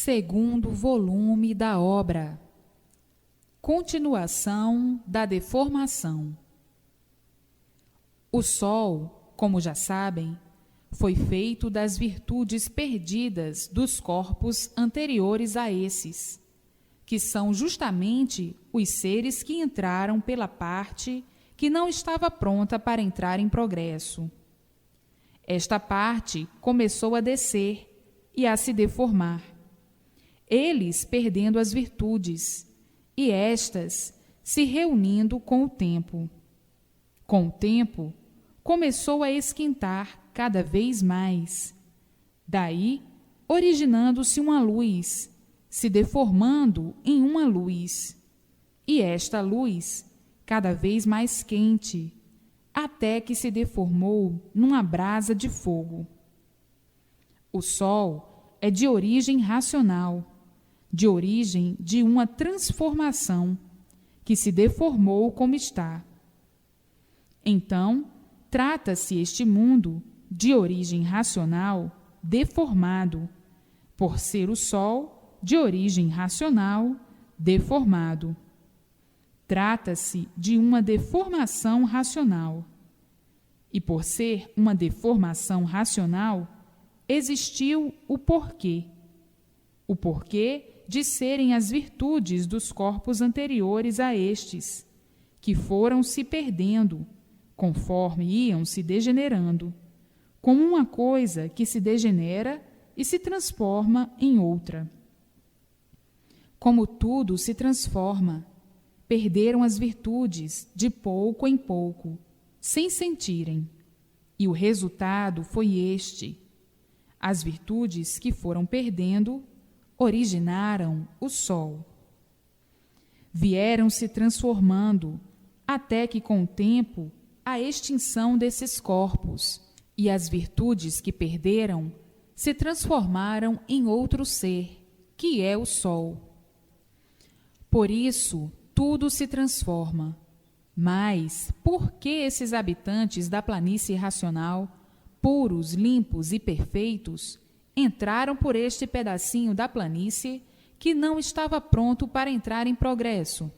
Segundo volume da obra. Continuação da deformação. O Sol, como já sabem, foi feito das virtudes perdidas dos corpos anteriores a esses, que são justamente os seres que entraram pela parte que não estava pronta para entrar em progresso. Esta parte começou a descer e a se deformar, eles perdendo as virtudes, e estas se reunindo com o tempo. Com o tempo, começou a esquentar cada vez mais. Daí, originando-se uma luz, se deformando em uma luz, e esta luz cada vez mais quente, até que se deformou numa brasa de fogo. O Sol é de origem racional, de origem de uma transformação, que se deformou como está. Então, trata-se este mundo de origem racional deformado, por ser o Sol de origem racional deformado. Trata-se de uma deformação racional. E por ser uma deformação racional, existiu o porquê. O porquê de serem as virtudes dos corpos anteriores a estes, que foram se perdendo, conforme iam se degenerando, como uma coisa que se degenera e se transforma em outra. Como tudo se transforma, perderam as virtudes de pouco em pouco, sem sentirem, e o resultado foi este: as virtudes que foram perdendo originaram o Sol. Vieram se transformando, até que com o tempo a extinção desses corpos, e as virtudes que perderam se transformaram em outro ser, que é o Sol. Por isso, tudo se transforma. Mas por que esses habitantes da planície racional, puros, limpos e perfeitos, entraram por este pedacinho da planície que não estava pronto para entrar em progresso?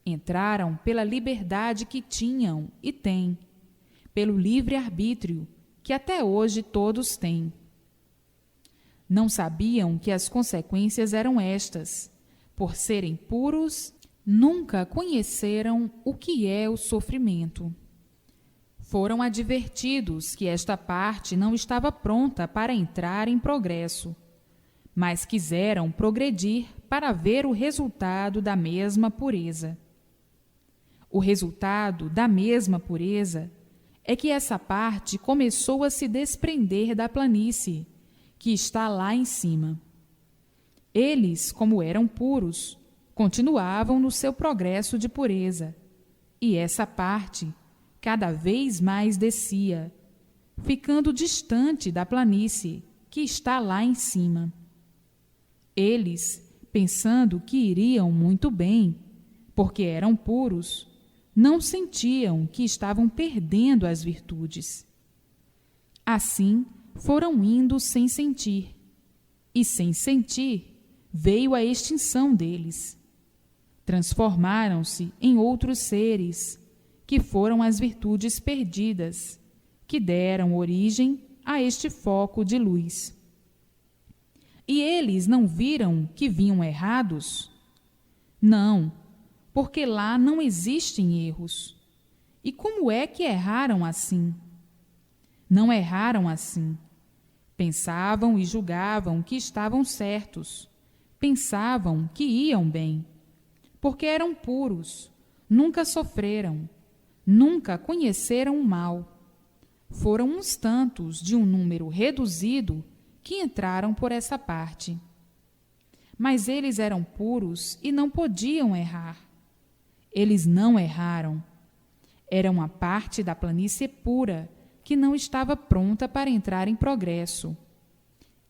Entraram pela liberdade que tinham e têm, pelo livre-arbítrio que até hoje todos têm. Não sabiam que as consequências eram estas. Por serem puros, nunca conheceram o que é o sofrimento. Foram advertidos que esta parte não estava pronta para entrar em progresso, mas quiseram progredir para ver o resultado da mesma pureza. O resultado da mesma pureza é que essa parte começou a se desprender da planície, que está lá em cima. Eles, como eram puros, continuavam no seu progresso de pureza, e essa parte cada vez mais descia, ficando distante da planície que está lá em cima. Eles, pensando que iriam muito bem, porque eram puros, não sentiam que estavam perdendo as virtudes. Assim, foram indo sem sentir, e sem sentir veio a extinção deles. Transformaram-se em outros seres, que foram as virtudes perdidas, que deram origem a este foco de luz. E eles não viram que vinham errados? Não, porque lá não existem erros. E como é que erraram assim? Não erraram assim. Pensavam e julgavam que estavam certos. Pensavam que iam bem, porque eram puros, nunca sofreram, nunca conheceram o mal. Foram uns tantos de um número reduzido que entraram por essa parte. Mas eles eram puros e não podiam errar. Eles não erraram. Era uma parte da planície pura que não estava pronta para entrar em progresso.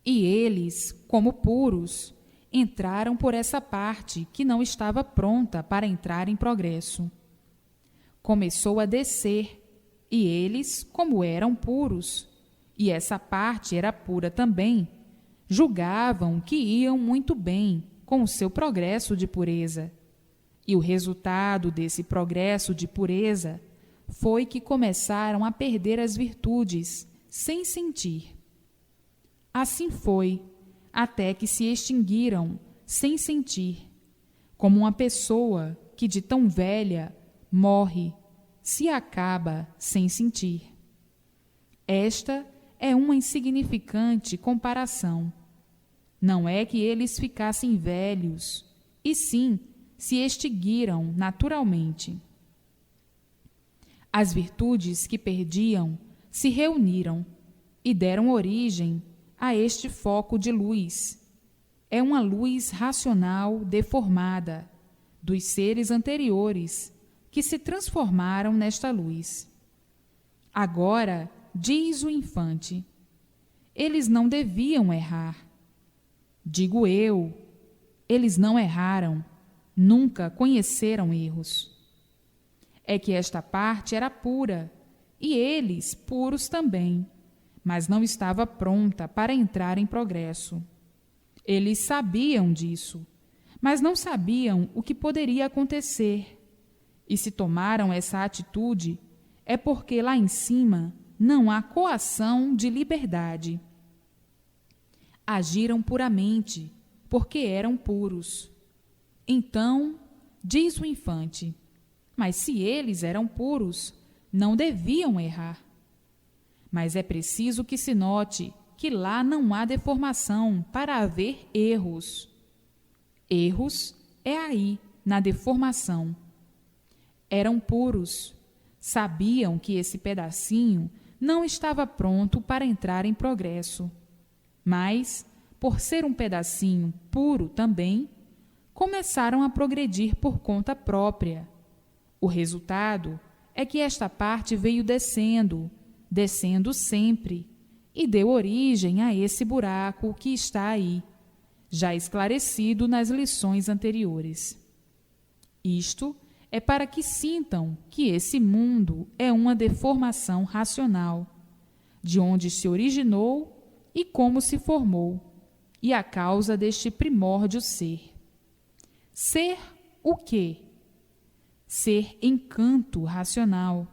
E eles, como puros, entraram por essa parte que não estava pronta para entrar em progresso. Começou a descer, e eles, como eram puros, e essa parte era pura também, julgavam que iam muito bem com o seu progresso de pureza. E o resultado desse progresso de pureza foi que começaram a perder as virtudes sem sentir. Assim foi, até que se extinguiram sem sentir, como uma pessoa que de tão velha morre, se acaba sem sentir. Esta é uma insignificante comparação. Não é que eles ficassem velhos, e sim se extinguiram naturalmente. As virtudes que perdiam se reuniram e deram origem a este foco de luz. É uma luz racional deformada dos seres anteriores que se transformaram nesta luz. Agora, diz o infante, eles não deviam errar. Digo eu, eles não erraram, nunca conheceram erros. É que esta parte era pura, e eles puros também, mas não estava pronta para entrar em progresso. Eles sabiam disso, mas não sabiam o que poderia acontecer. E se tomaram essa atitude, é porque lá em cima não há coação de liberdade. Agiram puramente, porque eram puros. Então, diz o infante, mas se eles eram puros, não deviam errar. Mas é preciso que se note que lá não há deformação para haver erros. Erros é aí, na deformação. Eram puros, sabiam que esse pedacinho não estava pronto para entrar em progresso. Mas, por ser um pedacinho puro também, começaram a progredir por conta própria. O resultado é que esta parte veio descendo, descendo sempre, e deu origem a esse buraco que está aí, já esclarecido nas lições anteriores. Isto é para que sintam que esse mundo é uma deformação racional, de onde se originou e como se formou, e a causa deste primórdio ser. Ser o quê? Ser encanto racional,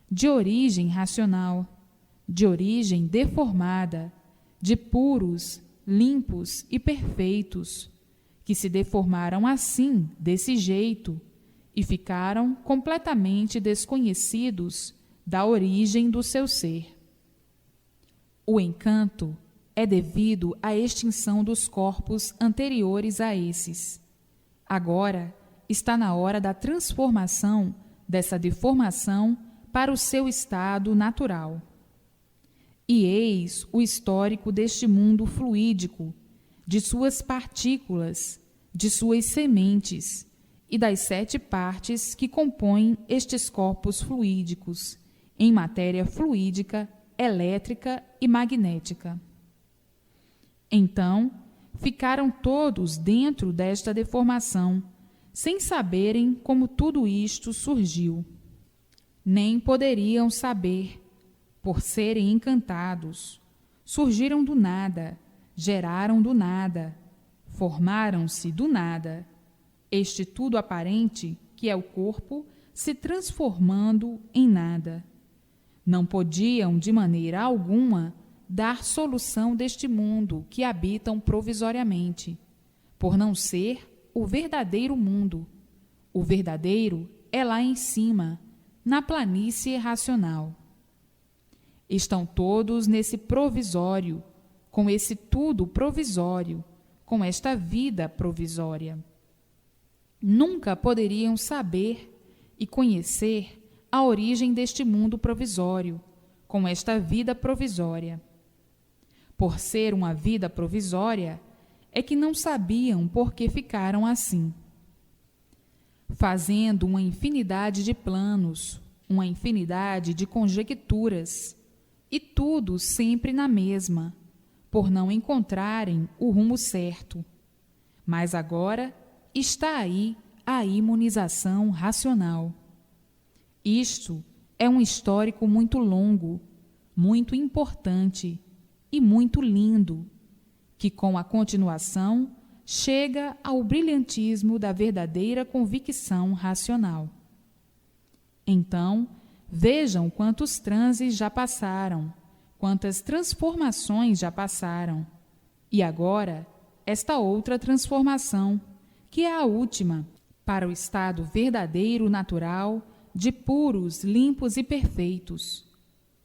de origem racional, de origem deformada, de puros, limpos e perfeitos, que se deformaram assim, desse jeito, e ficaram completamente desconhecidos da origem do seu ser. O encanto é devido à extinção dos corpos anteriores a esses. Agora está na hora da transformação dessa deformação para o seu estado natural. E eis o histórico deste mundo fluídico, de suas partículas, de suas sementes e das 7 partes que compõem estes corpos fluídicos, em matéria fluídica, elétrica e magnética. Então, ficaram todos dentro desta deformação, sem saberem como tudo isto surgiu. Nem poderiam saber, por serem encantados. Surgiram do nada, geraram do nada, formaram-se do nada. Este tudo aparente, que é o corpo, se transformando em nada. Não podiam, de maneira alguma, dar solução deste mundo que habitam provisoriamente, por não ser o verdadeiro mundo. O verdadeiro é lá em cima, na planície racional. Estão todos nesse provisório, com esse tudo provisório, com esta vida provisória. Nunca poderiam saber e conhecer a origem deste mundo provisório, com esta vida provisória. Por ser uma vida provisória, é que não sabiam por que ficaram assim. Fazendo uma infinidade de planos, uma infinidade de conjecturas, e tudo sempre na mesma, por não encontrarem o rumo certo. Mas agora está aí a imunização racional. Isto é um histórico muito longo, muito importante e muito lindo, que com a continuação chega ao brilhantismo da verdadeira convicção racional. Então, vejam quantos transes já passaram, quantas transformações já passaram, e agora esta outra transformação, que é a última, para o estado verdadeiro natural de puros, limpos e perfeitos.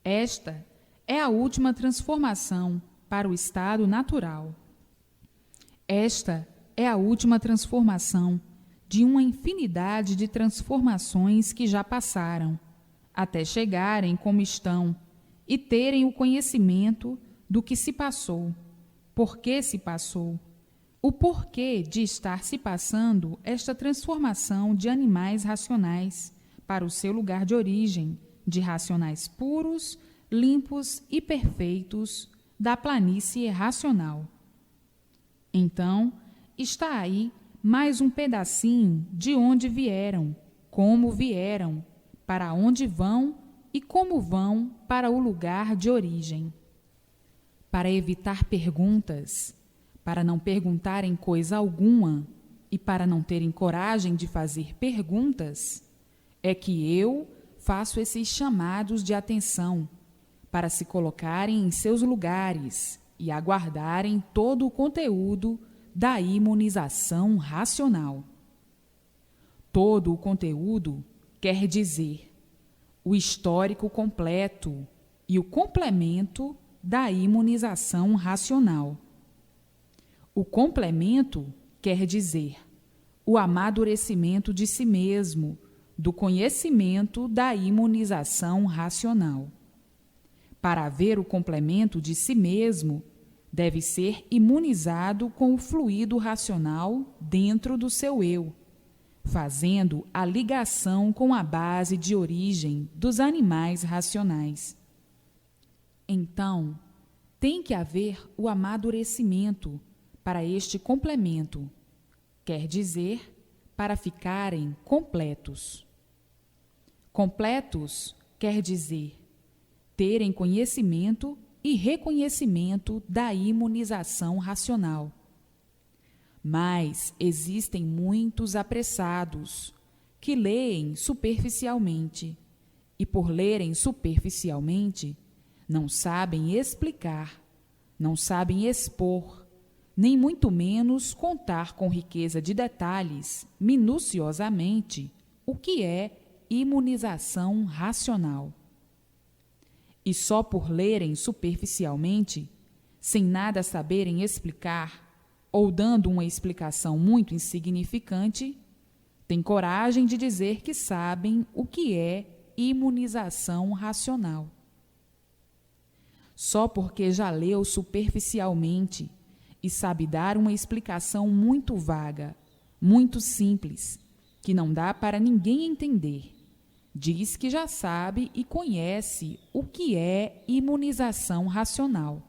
Esta é a última transformação para o estado natural. Esta é a última transformação de uma infinidade de transformações que já passaram, até chegarem como estão e terem o conhecimento do que se passou, por que se passou, o porquê de estar se passando esta transformação de animais racionais para o seu lugar de origem, de racionais puros, limpos e perfeitos da planície racional. Então, está aí mais um pedacinho de onde vieram, como vieram, para onde vão e como vão para o lugar de origem. Para evitar perguntas, para não perguntarem coisa alguma e para não terem coragem de fazer perguntas, é que eu faço esses chamados de atenção para se colocarem em seus lugares e aguardarem todo o conteúdo da imunização racional. Todo o conteúdo quer dizer o histórico completo e o complemento da imunização racional. O complemento quer dizer o amadurecimento de si mesmo, do conhecimento da imunização racional. Para haver o complemento de si mesmo, deve ser imunizado com o fluido racional dentro do seu eu, fazendo a ligação com a base de origem dos animais racionais. Então, tem que haver o amadurecimento para este complemento, quer dizer, para ficarem completos. Completos quer dizer terem conhecimento e reconhecimento da imunização racional. Mas existem muitos apressados que leem superficialmente e, por lerem superficialmente, não sabem explicar, não sabem expor, nem muito menos contar com riqueza de detalhes, minuciosamente, o que é imunização racional. E só por lerem superficialmente, sem nada saberem explicar, ou dando uma explicação muito insignificante, têm coragem de dizer que sabem o que é imunização racional. Só porque já leu superficialmente e sabe dar uma explicação muito vaga, muito simples, que não dá para ninguém entender, diz que já sabe e conhece o que é imunização racional.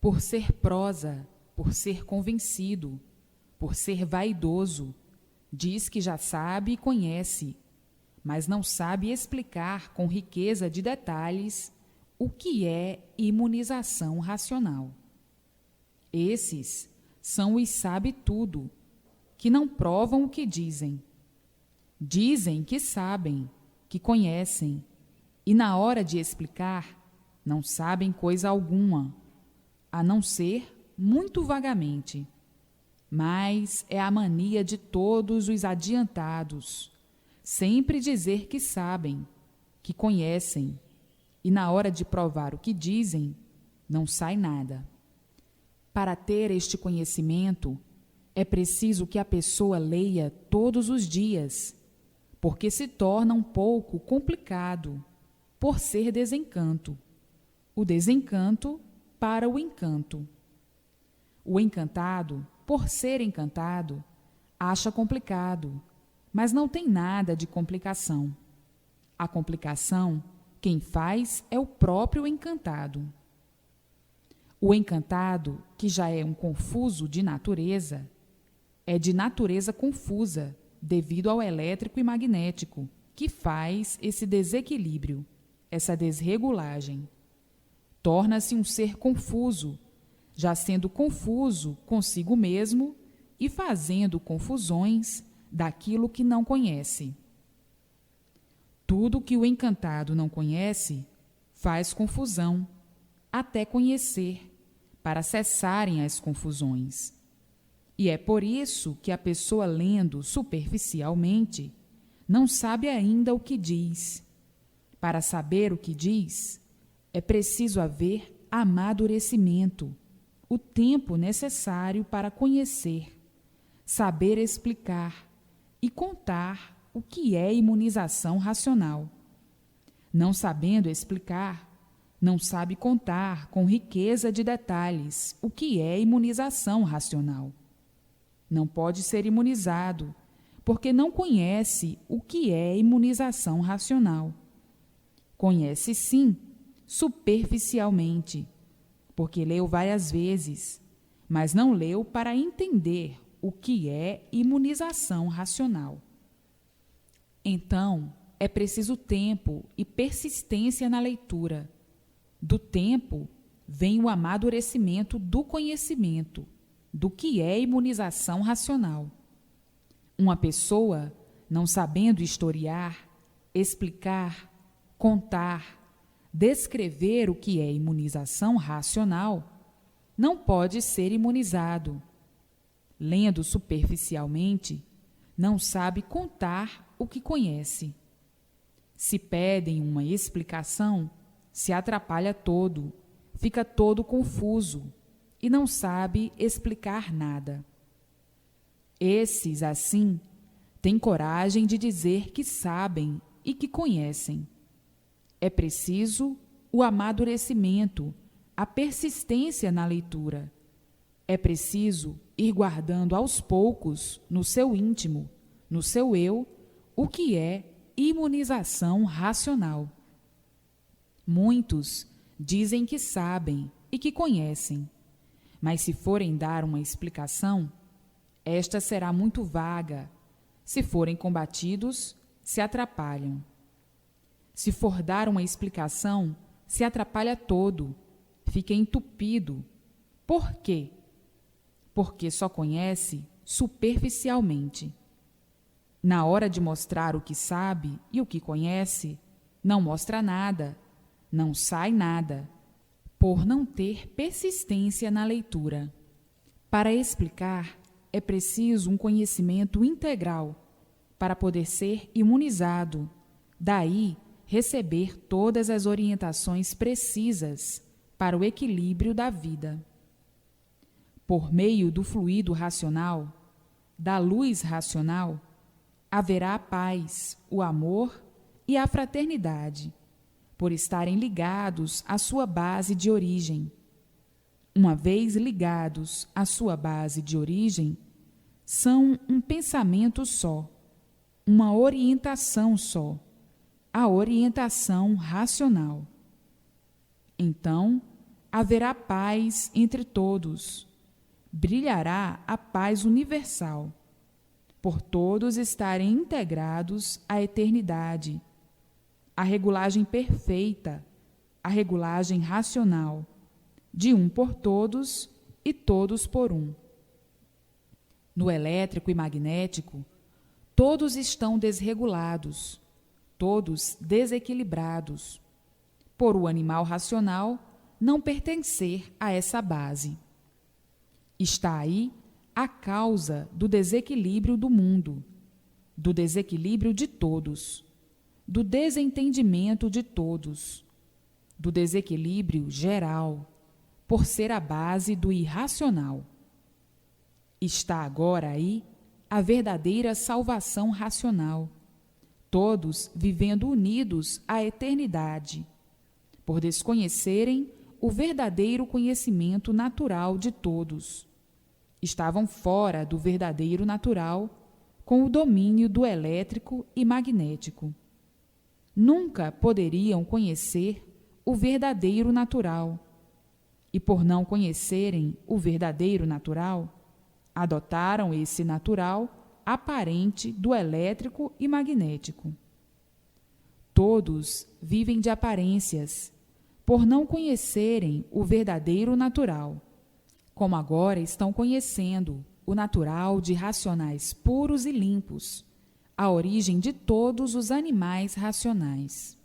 Por ser prosa, por ser convencido, por ser vaidoso, diz que já sabe e conhece, mas não sabe explicar com riqueza de detalhes o que é imunização racional. Esses são os sabe-tudo, que não provam o que dizem. Dizem que sabem, que conhecem, e na hora de explicar, não sabem coisa alguma, a não ser muito vagamente. Mas é a mania de todos os adiantados, sempre dizer que sabem, que conhecem, e na hora de provar o que dizem, não sai nada. Para ter este conhecimento, é preciso que a pessoa leia todos os dias, porque se torna um pouco complicado, por ser desencanto. O desencanto para o encanto. O encantado, por ser encantado, acha complicado, mas não tem nada de complicação. A complicação, quem faz é o próprio encantado. O encantado, que já é um confuso de natureza, é de natureza confusa, devido ao elétrico e magnético, que faz esse desequilíbrio, essa desregulagem. Torna-se um ser confuso, já sendo confuso consigo mesmo e fazendo confusões daquilo que não conhece. Tudo que o encantado não conhece faz confusão, até conhecer, para cessarem as confusões. E é por isso que a pessoa lendo superficialmente não sabe ainda o que diz. Para saber o que diz, é preciso haver amadurecimento, o tempo necessário para conhecer, saber explicar e contar o que é imunização racional. Não sabendo explicar, não sabe contar com riqueza de detalhes o que é imunização racional. Não pode ser imunizado, porque não conhece o que é imunização racional. Conhece sim, superficialmente, porque leu várias vezes, mas não leu para entender o que é imunização racional. Então, é preciso tempo e persistência na leitura. Do tempo vem o amadurecimento do conhecimento do que é imunização racional. Uma pessoa, não sabendo historiar, explicar, contar, descrever o que é imunização racional, não pode ser imunizado. Lendo superficialmente, não sabe contar o que conhece. Se pedem uma explicação, se atrapalha todo, fica todo confuso e não sabe explicar nada. Esses, assim, têm coragem de dizer que sabem e que conhecem. É preciso o amadurecimento, a persistência na leitura. É preciso ir guardando aos poucos, no seu íntimo, no seu eu, o que é imunização racional. Muitos dizem que sabem e que conhecem, mas se forem dar uma explicação, esta será muito vaga. Se forem combatidos, se atrapalham. Se for dar uma explicação, se atrapalha todo, fica entupido. Por quê? Porque só conhece superficialmente. Na hora de mostrar o que sabe e o que conhece, não mostra nada, não sai nada, por não ter persistência na leitura. Para explicar, é preciso um conhecimento integral para poder ser imunizado, daí receber todas as orientações precisas para o equilíbrio da vida. Por meio do fluido racional, da luz racional, haverá a paz, o amor e a fraternidade, por estarem ligados à sua base de origem. Uma vez ligados à sua base de origem, são um pensamento só, uma orientação só, a orientação racional. Então, haverá paz entre todos, brilhará a paz universal, por todos estarem integrados à eternidade, a regulagem perfeita, a regulagem racional, de um por todos e todos por um. No elétrico e magnético, todos estão desregulados, todos desequilibrados, por o animal racional não pertencer a essa base. Está aí a causa do desequilíbrio do mundo, do desequilíbrio de todos, do desentendimento de todos, do desequilíbrio geral, por ser a base do irracional. Está agora aí a verdadeira salvação racional, todos vivendo unidos à eternidade, por desconhecerem o verdadeiro conhecimento natural de todos. Estavam fora do verdadeiro natural, com o domínio do elétrico e magnético. Nunca poderiam conhecer o verdadeiro natural. E por não conhecerem o verdadeiro natural, adotaram esse natural aparente do elétrico e magnético. Todos vivem de aparências, por não conhecerem o verdadeiro natural, como agora estão conhecendo o natural de racionais puros e limpos, a origem de todos os animais racionais.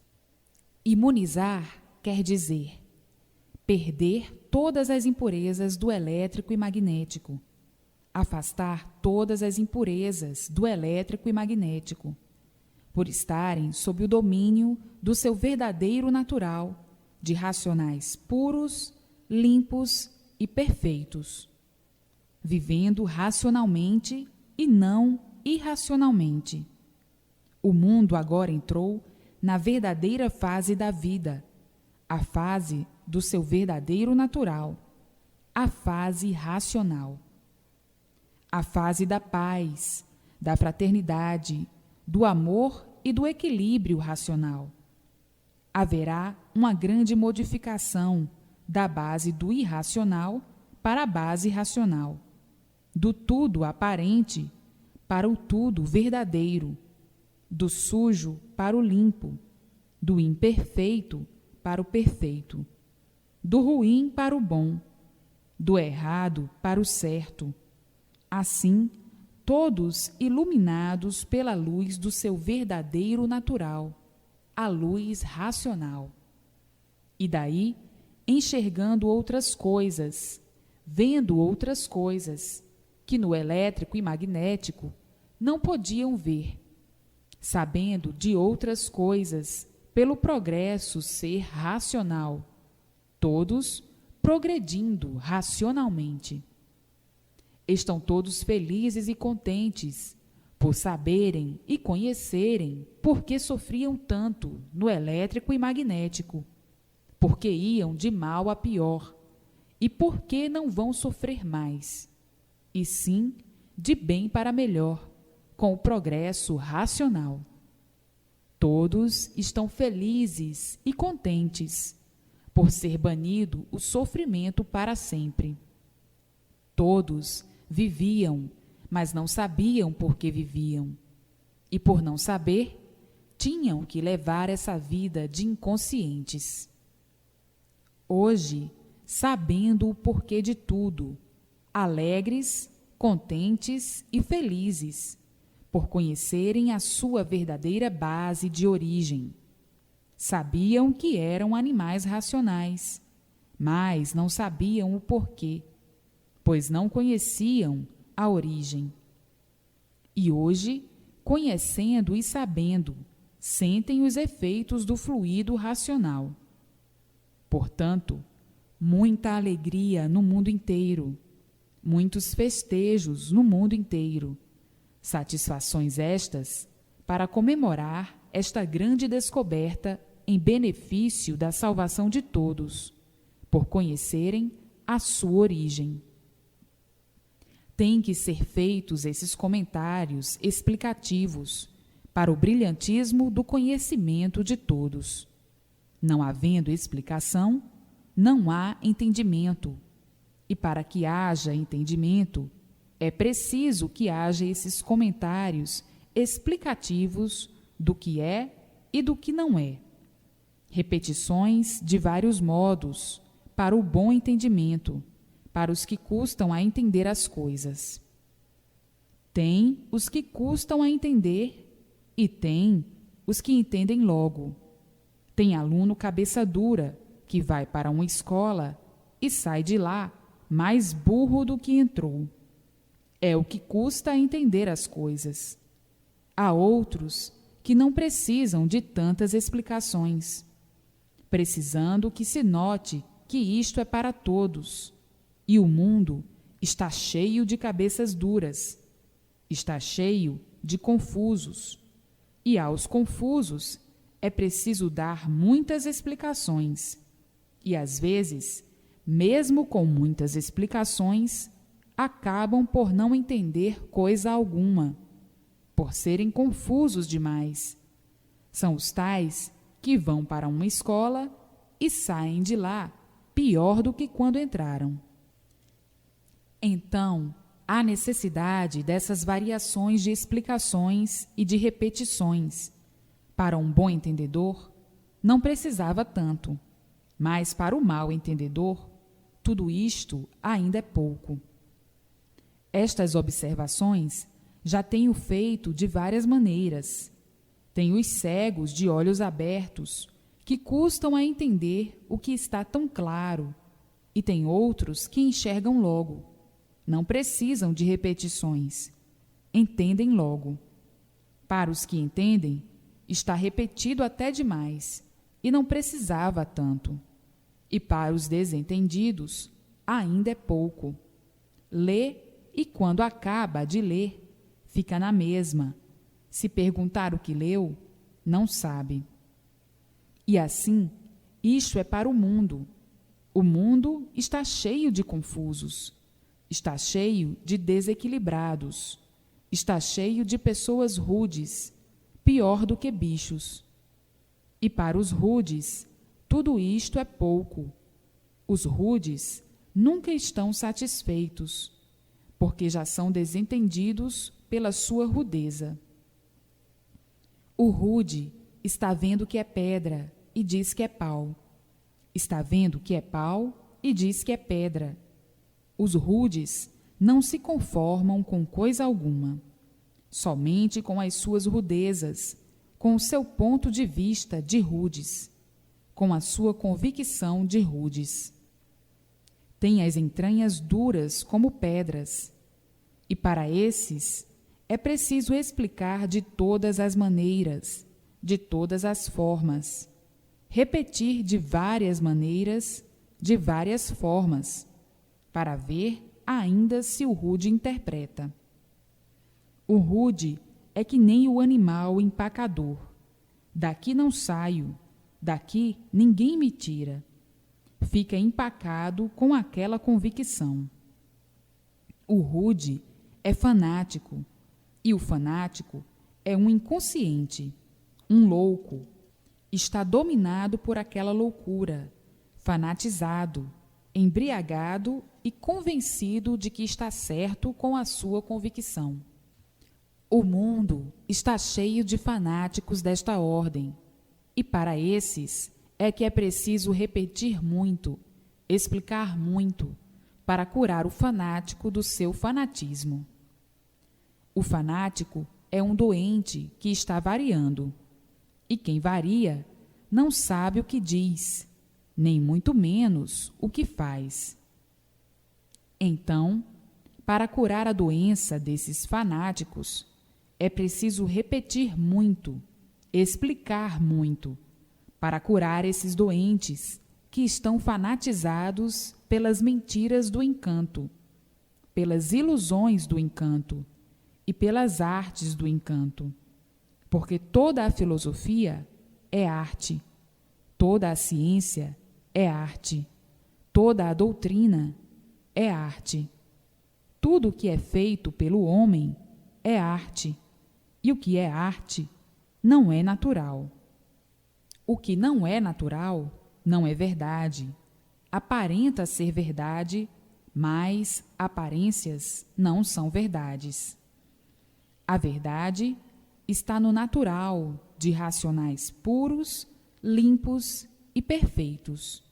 Imunizar quer dizer perder todas as impurezas do elétrico e magnético, afastar todas as impurezas do elétrico e magnético, por estarem sob o domínio do seu verdadeiro natural de racionais puros, limpos e perfeitos, vivendo racionalmente e não irracionalmente. O mundo agora entrou na verdadeira fase da vida, a fase do seu verdadeiro natural, a fase racional. A fase da paz, da fraternidade, do amor e do equilíbrio racional. Haverá uma grande modificação da base do irracional para a base racional, do tudo aparente para o tudo verdadeiro, do sujo para o limpo, do imperfeito para o perfeito, do ruim para o bom, do errado para o certo. Assim, todos iluminados pela luz do seu verdadeiro natural, a luz racional. E daí, enxergando outras coisas, vendo outras coisas, que no elétrico e magnético não podiam ver, sabendo de outras coisas pelo progresso ser racional, todos progredindo racionalmente. Estão todos felizes e contentes por saberem e conhecerem por que sofriam tanto no elétrico e magnético, porque iam de mal a pior e por que não vão sofrer mais, e sim de bem para melhor, com o progresso racional. Todos estão felizes e contentes por ser banido o sofrimento para sempre. Todos viviam, mas não sabiam por que viviam, e por não saber, tinham que levar essa vida de inconscientes. Hoje, sabendo o porquê de tudo, alegres, contentes e felizes, por conhecerem a sua verdadeira base de origem. Sabiam que eram animais racionais, mas não sabiam o porquê, pois não conheciam a origem. E hoje, conhecendo e sabendo, sentem os efeitos do fluido racional. Portanto, muita alegria no mundo inteiro, muitos festejos no mundo inteiro, satisfações estas para comemorar esta grande descoberta em benefício da salvação de todos, por conhecerem a sua origem. Têm que ser feitos esses comentários explicativos para o brilhantismo do conhecimento de todos. Não havendo explicação, não há entendimento, e para que haja entendimento, é preciso que haja esses comentários explicativos do que é e do que não é. Repetições de vários modos, para o bom entendimento, para os que custam a entender as coisas. Tem os que custam a entender e tem os que entendem logo. Tem aluno cabeça dura que vai para uma escola e sai de lá mais burro do que entrou. É o que custa a entender as coisas. Há outros que não precisam de tantas explicações, precisando que se note que isto é para todos, e o mundo está cheio de cabeças duras, está cheio de confusos, e aos confusos é preciso dar muitas explicações, e às vezes, mesmo com muitas explicações, acabam por não entender coisa alguma, por serem confusos demais. São os tais que vão para uma escola e saem de lá pior do que quando entraram. Então, há necessidade dessas variações de explicações e de repetições. Para um bom entendedor, não precisava tanto, mas para o mau entendedor, tudo isto ainda é pouco. Estas observações já tenho feito de várias maneiras. Tenho os cegos de olhos abertos, que custam a entender o que está tão claro, e tem outros que enxergam logo. Não precisam de repetições. Entendem logo. Para os que entendem, está repetido até demais, e não precisava tanto. E para os desentendidos, ainda é pouco. Lê, e quando acaba de ler, fica na mesma. Se perguntar o que leu, não sabe. E assim, isto é para o mundo. O mundo está cheio de confusos, está cheio de desequilibrados, está cheio de pessoas rudes, pior do que bichos. E para os rudes, tudo isto é pouco. Os rudes nunca estão satisfeitos, porque já são desentendidos pela sua rudeza. O rude está vendo que é pedra e diz que é pau. Está vendo que é pau e diz que é pedra. Os rudes não se conformam com coisa alguma, somente com as suas rudezas, com o seu ponto de vista de rudes, com a sua convicção de rudes. Tem as entranhas duras como pedras, e para esses é preciso explicar de todas as maneiras, de todas as formas, repetir de várias maneiras, de várias formas, para ver ainda se o rude interpreta. O rude é que nem o animal empacador. Daqui não saio, daqui ninguém me tira. Fica empacado com aquela convicção. O rude é fanático, e o fanático é um inconsciente, um louco. Está dominado por aquela loucura, fanatizado, embriagado e convencido de que está certo com a sua convicção. O mundo está cheio de fanáticos desta ordem, e para esses é que é preciso repetir muito, explicar muito, para curar o fanático do seu fanatismo. O fanático é um doente que está variando, e quem varia não sabe o que diz, nem muito menos o que faz. Então, para curar a doença desses fanáticos, é preciso repetir muito, explicar muito, para curar esses doentes que estão fanatizados pelas mentiras do encanto, pelas ilusões do encanto e pelas artes do encanto. Porque toda a filosofia é arte, toda a ciência é arte, toda a doutrina é arte. Tudo o que é feito pelo homem é arte, e o que é arte não é natural. O que não é natural não é verdade. Aparenta ser verdade, mas aparências não são verdades. A verdade está no natural de racionais puros, limpos e perfeitos.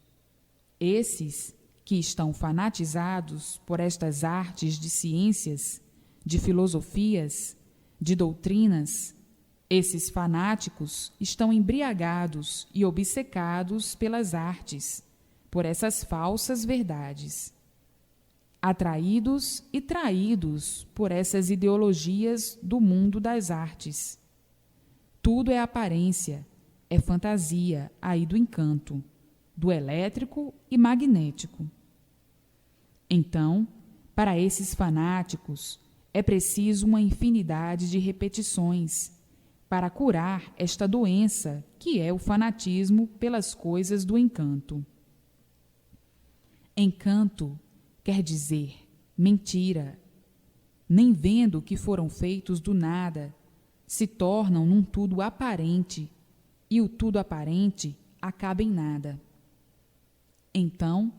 Esses que estão fanatizados por estas artes de ciências, de filosofias, de doutrinas, esses fanáticos estão embriagados e obcecados pelas artes, por essas falsas verdades, atraídos e traídos por essas ideologias do mundo das artes. Tudo é aparência, é fantasia aí do encanto, do elétrico e magnético. Então, para esses fanáticos, é preciso uma infinidade de repetições para curar esta doença que é o fanatismo pelas coisas do encanto. Encanto quer dizer mentira. Nem vendo que foram feitos do nada, se tornam num tudo aparente, e o tudo aparente acaba em nada. Então,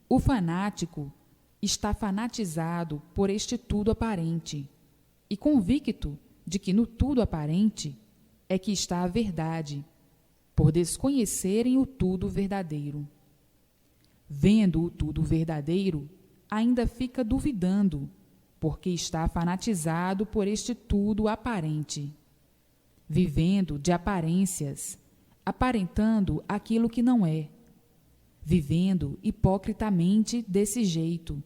o fanático está fanatizado por este tudo aparente e convicto de que no tudo aparente é que está a verdade, por desconhecerem o tudo verdadeiro. vendo o tudo verdadeiro, ainda fica duvidando, porque está fanatizado por este tudo aparente, vivendo de aparências, aparentando aquilo que não é, vivendo hipocritamente desse jeito,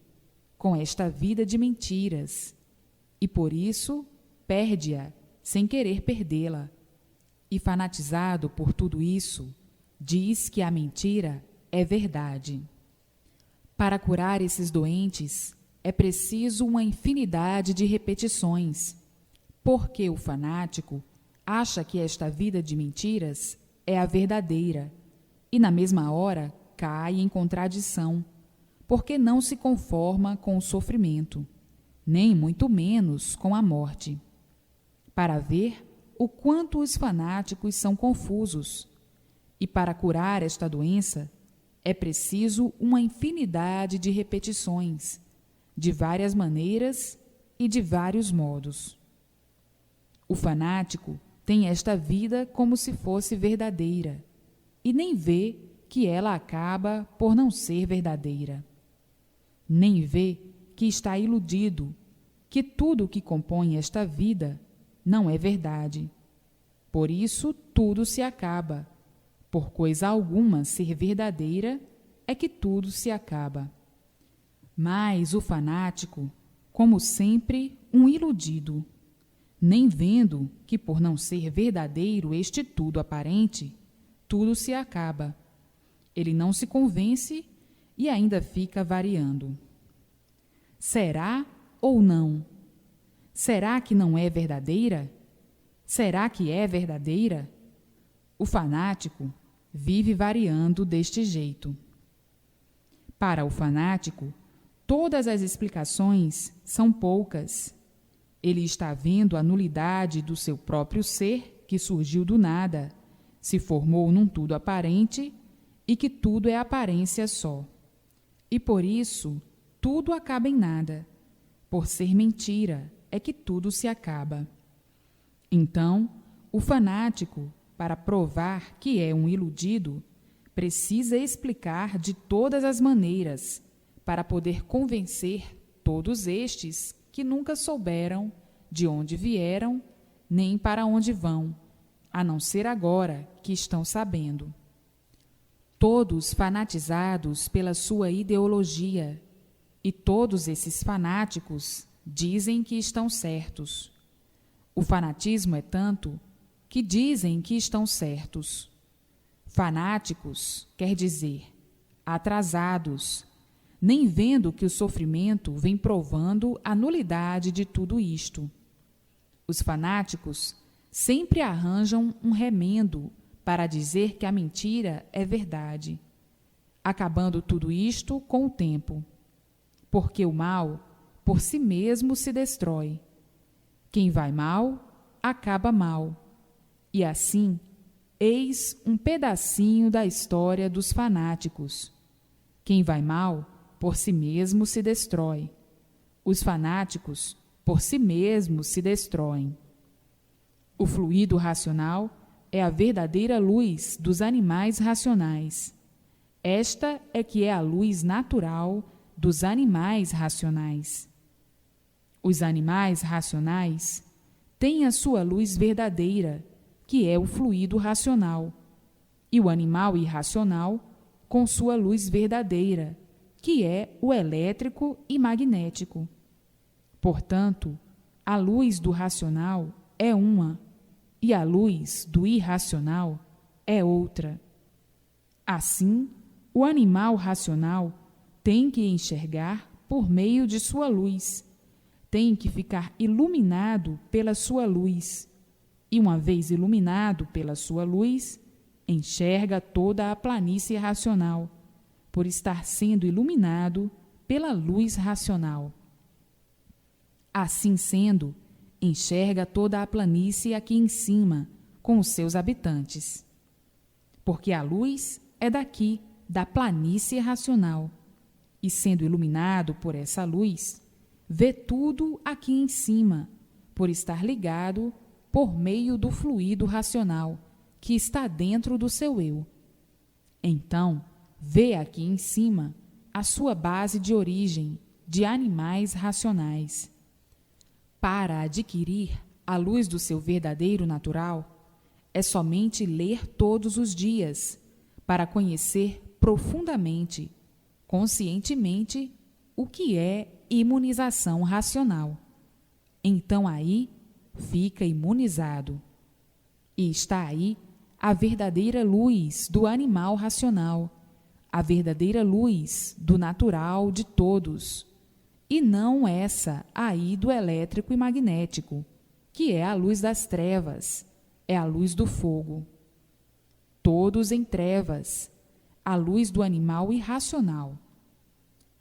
com esta vida de mentiras, e por isso perde-a sem querer perdê-la. E fanatizado por tudo isso, diz que a mentira é verdade. Para curar esses doentes, é preciso uma infinidade de repetições, porque o fanático acha que esta vida de mentiras é a verdadeira, e na mesma hora cai em contradição, porque não se conforma com o sofrimento, nem muito menos com a morte. Para ver o quanto os fanáticos são confusos, e para curar esta doença é preciso uma infinidade de repetições, de várias maneiras e de vários modos. O fanático tem esta vida como se fosse verdadeira, e nem vê que ela acaba por não ser verdadeira. Nem vê que está iludido, que tudo o que compõe esta vida não é verdade. Por isso tudo se acaba. Por coisa alguma ser verdadeira é que tudo se acaba. Mas o fanático, como sempre, um iludido, nem vendo que por não ser verdadeiro este tudo aparente, tudo se acaba. Ele não se convence e ainda fica variando. Será ou não? Será que não é verdadeira? Será que é verdadeira? O fanático vive variando deste jeito. Para o fanático, todas as explicações são poucas. Ele está vendo a nulidade do seu próprio ser, que surgiu do nada, se formou num tudo aparente e que tudo é aparência só. E por isso, tudo acaba em nada. Por ser mentira, é que tudo se acaba. Então, o fanático, para provar que é um iludido, precisa explicar de todas as maneiras, para poder convencer todos estes que nunca souberam de onde vieram, nem para onde vão, a não ser agora que estão sabendo. Todos fanatizados pela sua ideologia, e todos esses fanáticos dizem que estão certos. O fanatismo é tanto que dizem que estão certos. Fanáticos quer dizer atrasados, nem vendo que o sofrimento vem provando a nulidade de tudo isto. Os fanáticos sempre arranjam um remendo para dizer que a mentira é verdade, acabando tudo isto com o tempo. Porque o mal, por si mesmo, se destrói. Quem vai mal, acaba mal. E assim, eis um pedacinho da história dos fanáticos. Quem vai mal, por si mesmo se destrói. Os fanáticos, por si mesmos, se destroem. O fluido racional é a verdadeira luz dos animais racionais. Esta é que é a luz natural dos animais racionais. Os animais racionais têm a sua luz verdadeira, que é o fluido racional, e o animal irracional com sua luz verdadeira, que é o elétrico e magnético. Portanto, a luz do racional é uma, e a luz do irracional é outra. Assim, o animal racional tem que enxergar por meio de sua luz, tem que ficar iluminado pela sua luz, e uma vez iluminado pela sua luz, enxerga toda a planície racional, por estar sendo iluminado pela luz racional. Assim sendo, enxerga toda a planície aqui em cima, com os seus habitantes. Porque a luz é daqui, da planície racional, e sendo iluminado por essa luz, vê tudo aqui em cima, por estar ligado por meio do fluido racional, que está dentro do seu eu. Então, vê aqui em cima a sua base de origem de animais racionais. Para adquirir a luz do seu verdadeiro natural, é somente ler todos os dias, para conhecer profundamente, conscientemente, o que é imunização racional. Então aí fica imunizado. E está aí a verdadeira luz do animal racional, a verdadeira luz do natural de todos, e não essa aí do elétrico e magnético, que é a luz das trevas, é a luz do fogo. Todos em trevas, a luz do animal irracional.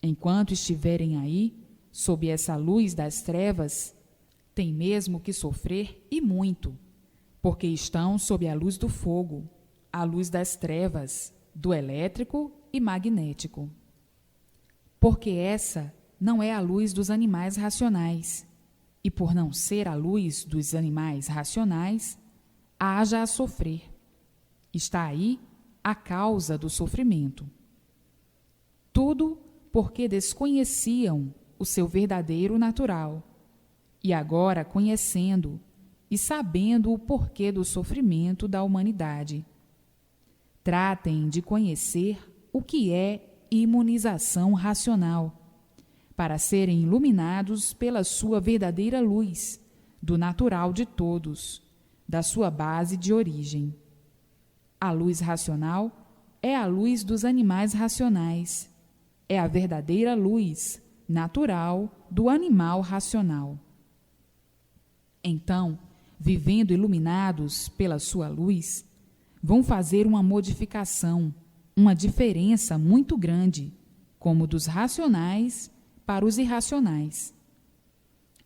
Enquanto estiverem aí, sob essa luz das trevas, têm mesmo que sofrer e muito, porque estão sob a luz do fogo, a luz das trevas, do elétrico e magnético. Porque essa não é a luz dos animais racionais, e por não ser a luz dos animais racionais, haja a sofrer. Está aí a causa do sofrimento. Tudo porque desconheciam o seu verdadeiro natural, e agora conhecendo e sabendo o porquê do sofrimento da humanidade. Tratem de conhecer o que é imunização racional, para serem iluminados pela sua verdadeira luz, do natural de todos, da sua base de origem. A luz racional é a luz dos animais racionais, é a verdadeira luz natural do animal racional. Então, vivendo iluminados pela sua luz, vão fazer uma modificação, uma diferença muito grande, como dos racionais para os irracionais.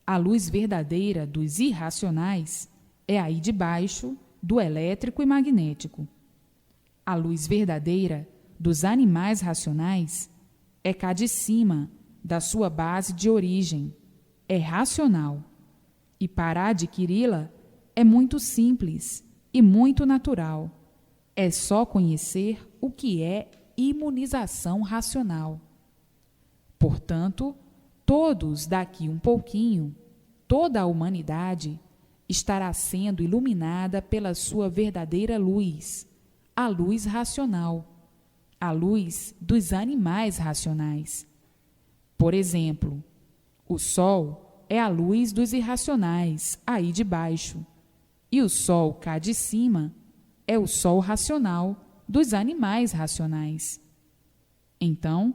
A luz verdadeira dos irracionais é aí de baixo, do elétrico e magnético. A luz verdadeira dos animais racionais é cá de cima, da sua base de origem, é racional. E para adquiri-la é muito simples e muito natural. É só conhecer o que é imunização racional. Portanto, todos daqui um pouquinho, toda a humanidade estará sendo iluminada pela sua verdadeira luz, a luz racional, a luz dos animais racionais. Por exemplo, o sol é a luz dos irracionais, aí de baixo, e o sol cá de cima é o sol racional dos animais racionais. Então,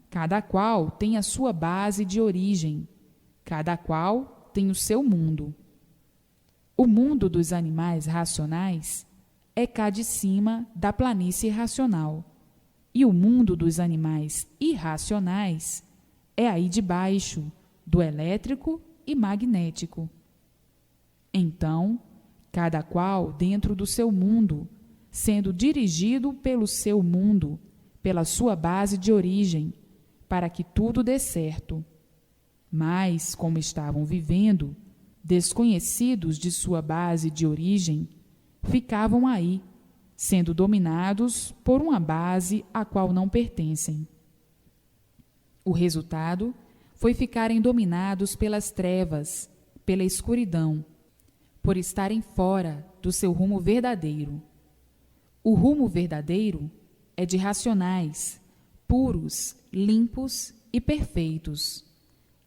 cada qual tem a sua base de origem, cada qual tem o seu mundo. O mundo dos animais racionais é cá de cima da planície racional, e o mundo dos animais irracionais é aí de baixo, do elétrico e magnético. Então, cada qual dentro do seu mundo, sendo dirigido pelo seu mundo, pela sua base de origem, para que tudo dê certo. Mas, como estavam vivendo, desconhecidos de sua base de origem, ficavam aí, sendo dominados por uma base a qual não pertencem. O resultado foi ficarem dominados pelas trevas, pela escuridão, por estarem fora do seu rumo verdadeiro. O rumo verdadeiro é de racionais, puros, limpos e perfeitos,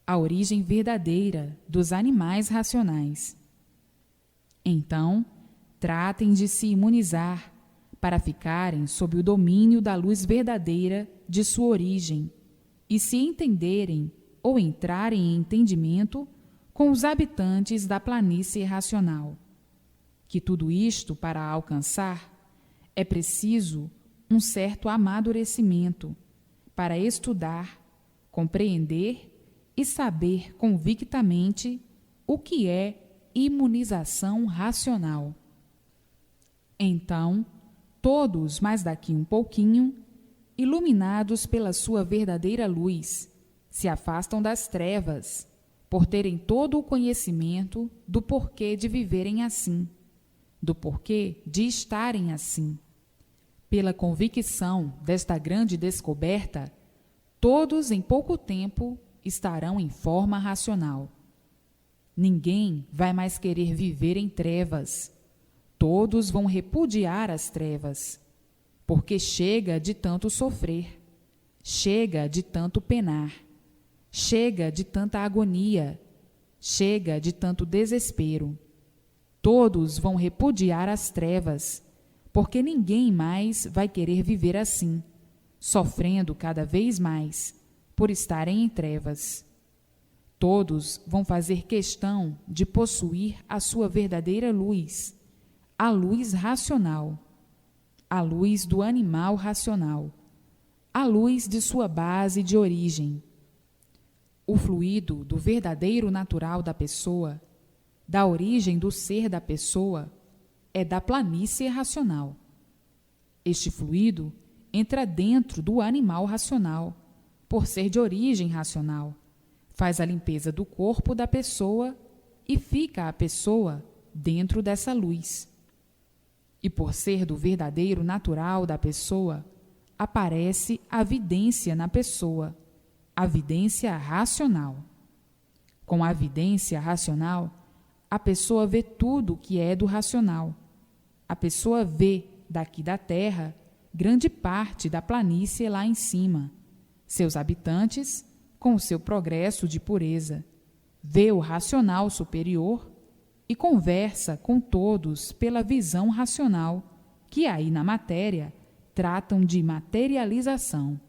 a origem verdadeira dos animais racionais. Então, tratem de se imunizar para ficarem sob o domínio da luz verdadeira de sua origem e se entenderem ou entrarem em entendimento com os habitantes da planície racional. Que tudo isto, para alcançar, é preciso um certo amadurecimento para estudar, compreender e saber convictamente o que é imunização racional. Então, todos, mais daqui um pouquinho, iluminados pela sua verdadeira luz, se afastam das trevas, por terem todo o conhecimento do porquê de viverem assim, do porquê de estarem assim. Pela convicção desta grande descoberta, todos em pouco tempo estarão em forma racional. Ninguém vai mais querer viver em trevas. Todos vão repudiar as trevas, porque chega de tanto sofrer, chega de tanto penar, chega de tanta agonia, chega de tanto desespero. Todos vão repudiar as trevas, porque ninguém mais vai querer viver assim, sofrendo cada vez mais por estarem em trevas. Todos vão fazer questão de possuir a sua verdadeira luz, a luz racional, a luz do animal racional, a luz de sua base de origem. O fluido do verdadeiro natural da pessoa, da origem do ser da pessoa, é da planície racional. Este fluido entra dentro do animal racional, por ser de origem racional, faz a limpeza do corpo da pessoa e fica a pessoa dentro dessa luz. E por ser do verdadeiro natural da pessoa, aparece a vidência na pessoa, a vidência racional. Com a vidência racional, a pessoa vê tudo que é do racional. A pessoa vê, daqui da terra, grande parte da planície lá em cima, seus habitantes com o seu progresso de pureza, vê o racional superior e conversa com todos pela visão racional, que aí na matéria tratam de materialização.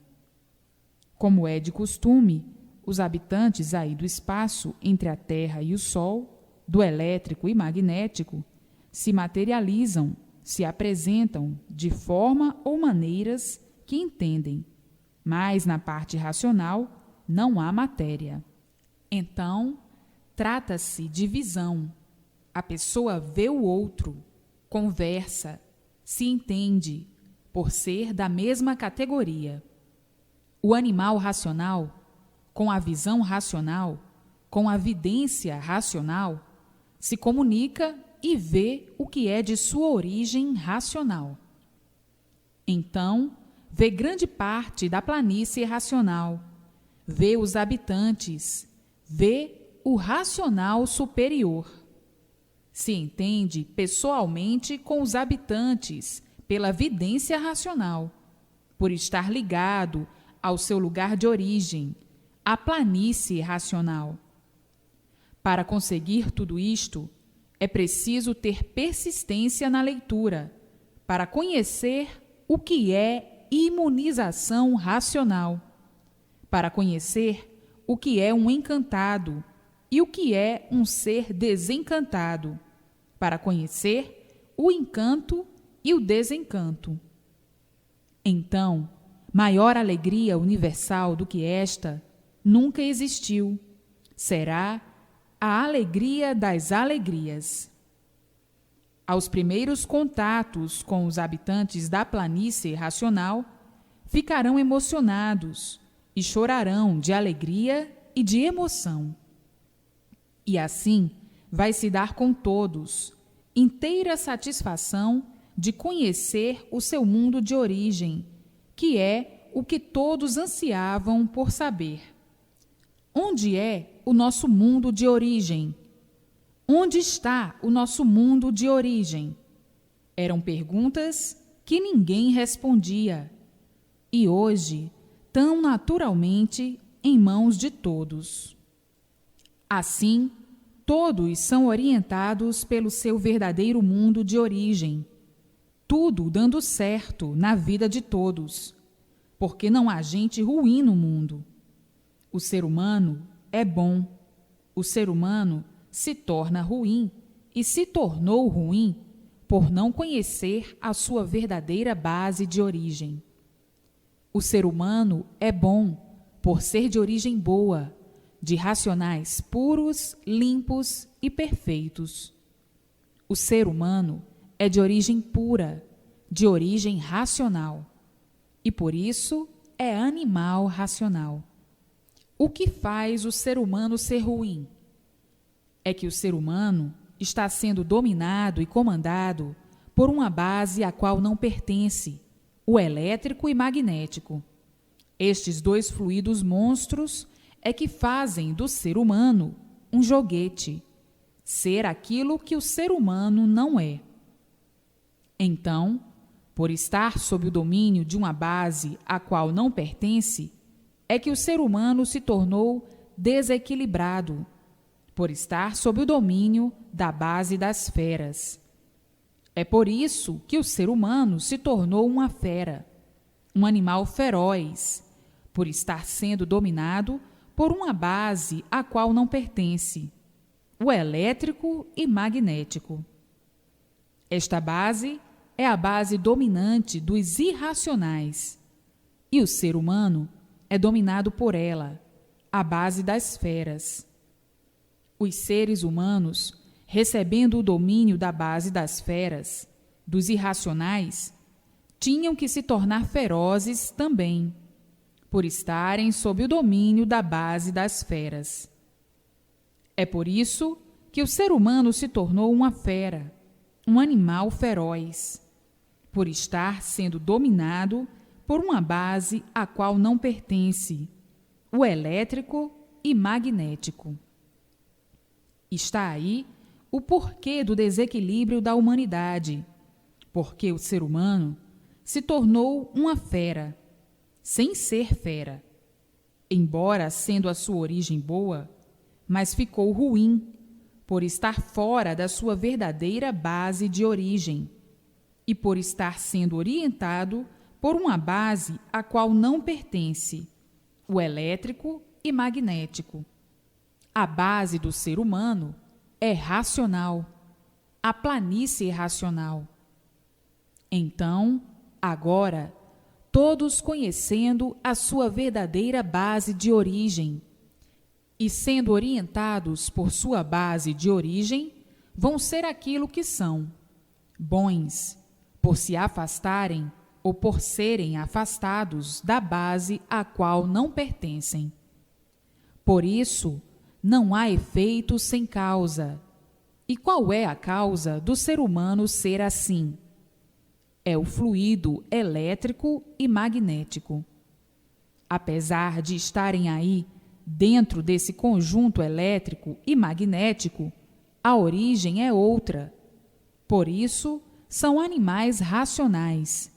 Como é de costume, os habitantes aí do espaço entre a Terra e o Sol, do elétrico e magnético, se materializam, se apresentam de forma ou maneiras que entendem, mas na parte racional não há matéria. Então, trata-se de visão. A pessoa vê o outro, conversa, se entende, por ser da mesma categoria. O animal racional, com a visão racional, com a vidência racional, se comunica e vê o que é de sua origem racional. Então, vê grande parte da planície racional, vê os habitantes, vê o racional superior. Se entende pessoalmente com os habitantes pela vidência racional, por estar ligado ao seu lugar de origem, à planície racional. Para conseguir tudo isto, é preciso ter persistência na leitura, para conhecer o que é imunização racional, para conhecer o que é um encantado e o que é um ser desencantado, para conhecer o encanto e o desencanto. Então, maior alegria universal do que esta nunca existiu. Será a alegria das alegrias. Aos primeiros contatos com os habitantes da planície racional, ficarão emocionados e chorarão de alegria e de emoção. E assim vai se dar com todos, inteira satisfação de conhecer o seu mundo de origem, que é o que todos ansiavam por saber. Onde é o nosso mundo de origem? Onde está o nosso mundo de origem? Eram perguntas que ninguém respondia, e hoje, tão naturalmente, em mãos de todos. Assim, todos são orientados pelo seu verdadeiro mundo de origem, tudo dando certo na vida de todos, porque não há gente ruim no mundo. O ser humano é bom. O ser humano se torna ruim e se tornou ruim por não conhecer a sua verdadeira base de origem. O ser humano é bom por ser de origem boa, de racionais puros, limpos e perfeitos. O ser humano é de origem pura, de origem racional, e por isso é animal racional. O que faz o ser humano ser ruim? É que o ser humano está sendo dominado e comandado por uma base à qual não pertence, o elétrico e magnético. Estes dois fluidos monstros é que fazem do ser humano um joguete, ser aquilo que o ser humano não é. Então, por estar sob o domínio de uma base a qual não pertence, é que o ser humano se tornou desequilibrado, por estar sob o domínio da base das feras. É por isso que o ser humano se tornou uma fera, um animal feroz, por estar sendo dominado por uma base a qual não pertence, o elétrico e magnético. Esta base é a base dominante dos irracionais, e o ser humano é dominado por ela, a base das feras. Os seres humanos, recebendo o domínio da base das feras, dos irracionais, tinham que se tornar ferozes também, por estarem sob o domínio da base das feras. É por isso que o ser humano se tornou uma fera, um animal feroz, por estar sendo dominado por uma base a qual não pertence, o elétrico e magnético. Está aí o porquê do desequilíbrio da humanidade, porque o ser humano se tornou uma fera, sem ser fera, embora sendo a sua origem boa, mas ficou ruim por estar fora da sua verdadeira base de origem e por estar sendo orientado por uma base a qual não pertence, o elétrico e magnético. A base do ser humano é racional, a planície racional. Então, agora, todos conhecendo a sua verdadeira base de origem e sendo orientados por sua base de origem, vão ser aquilo que são, bons, por se afastarem ou por serem afastados da base a qual não pertencem. Por isso, não há efeito sem causa. E qual é a causa do ser humano ser assim? É o fluido elétrico e magnético. Apesar de estarem aí, dentro desse conjunto elétrico e magnético, a origem é outra. Por isso, são animais racionais.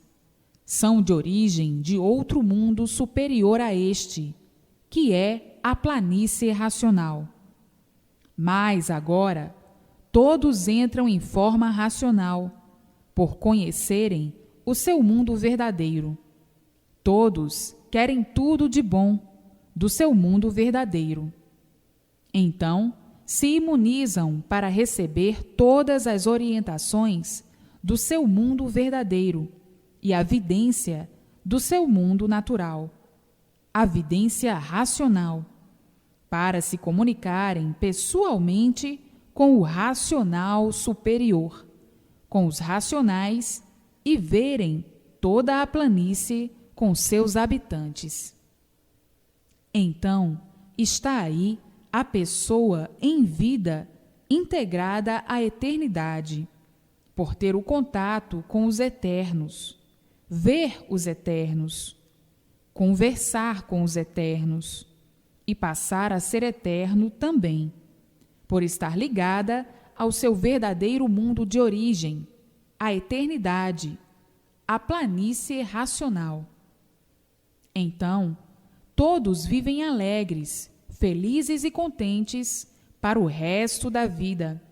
São de origem de outro mundo superior a este, que é a planície racional. Mas agora, todos entram em forma racional, por conhecerem o seu mundo verdadeiro. Todos querem tudo de bom do seu mundo verdadeiro. Então, se imunizam para receber todas as orientações do seu mundo verdadeiro e a vidência do seu mundo natural, a vidência racional, para se comunicarem pessoalmente com o racional superior, com os racionais e verem toda a planície com seus habitantes. Então, está aí a pessoa em vida integrada à eternidade, por ter o contato com os eternos, ver os eternos, conversar com os eternos e passar a ser eterno também, por estar ligada ao seu verdadeiro mundo de origem, à eternidade, à planície racional. Então, todos vivem alegres, felizes e contentes para o resto da vida,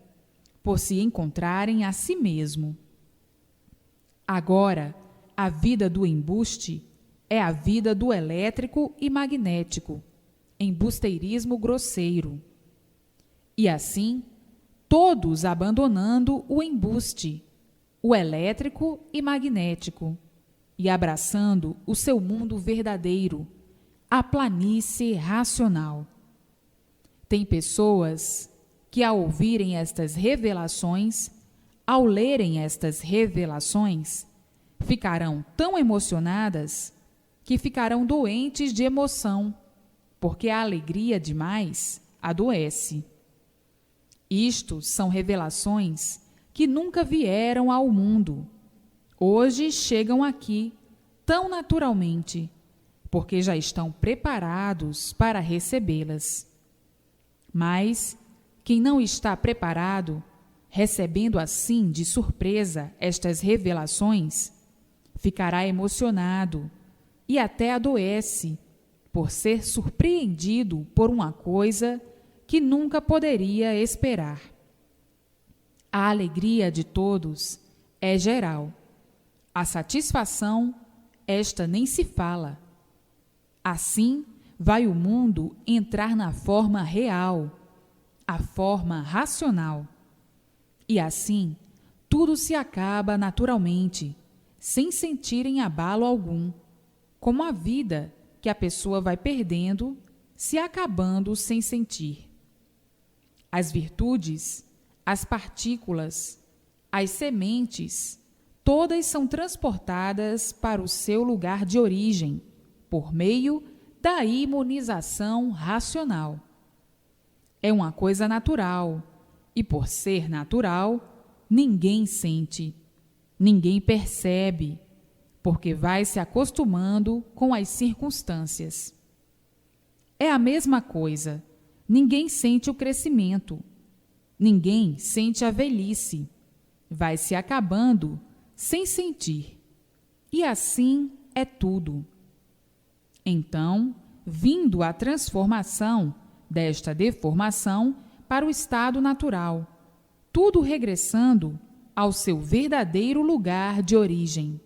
por se encontrarem a si mesmo. Agora, a vida do embuste é a vida do elétrico e magnético, embusteirismo grosseiro. E assim, todos abandonando o embuste, o elétrico e magnético, e abraçando o seu mundo verdadeiro, a planície racional. Tem pessoas que, ao ouvirem estas revelações, ao lerem estas revelações, ficarão tão emocionadas que ficarão doentes de emoção, porque a alegria demais adoece. Isto são revelações que nunca vieram ao mundo. Hoje chegam aqui, tão naturalmente, porque já estão preparados para recebê-las. Mas quem não está preparado, recebendo assim de surpresa estas revelações, ficará emocionado e até adoece por ser surpreendido por uma coisa que nunca poderia esperar. A alegria de todos é geral. A satisfação, esta nem se fala. Assim, vai o mundo entrar na forma real, a forma racional. E assim, tudo se acaba naturalmente, sem sentirem abalo algum, como a vida que a pessoa vai perdendo, se acabando sem sentir. As virtudes, as partículas, as sementes, todas são transportadas para o seu lugar de origem, por meio da imunização racional. É uma coisa natural, e por ser natural, ninguém sente, ninguém percebe, porque vai se acostumando com as circunstâncias. É a mesma coisa, ninguém sente o crescimento, ninguém sente a velhice, vai se acabando sem sentir, e assim é tudo. Então, vindo a transformação desta deformação para o estado natural, tudo regressando ao seu verdadeiro lugar de origem.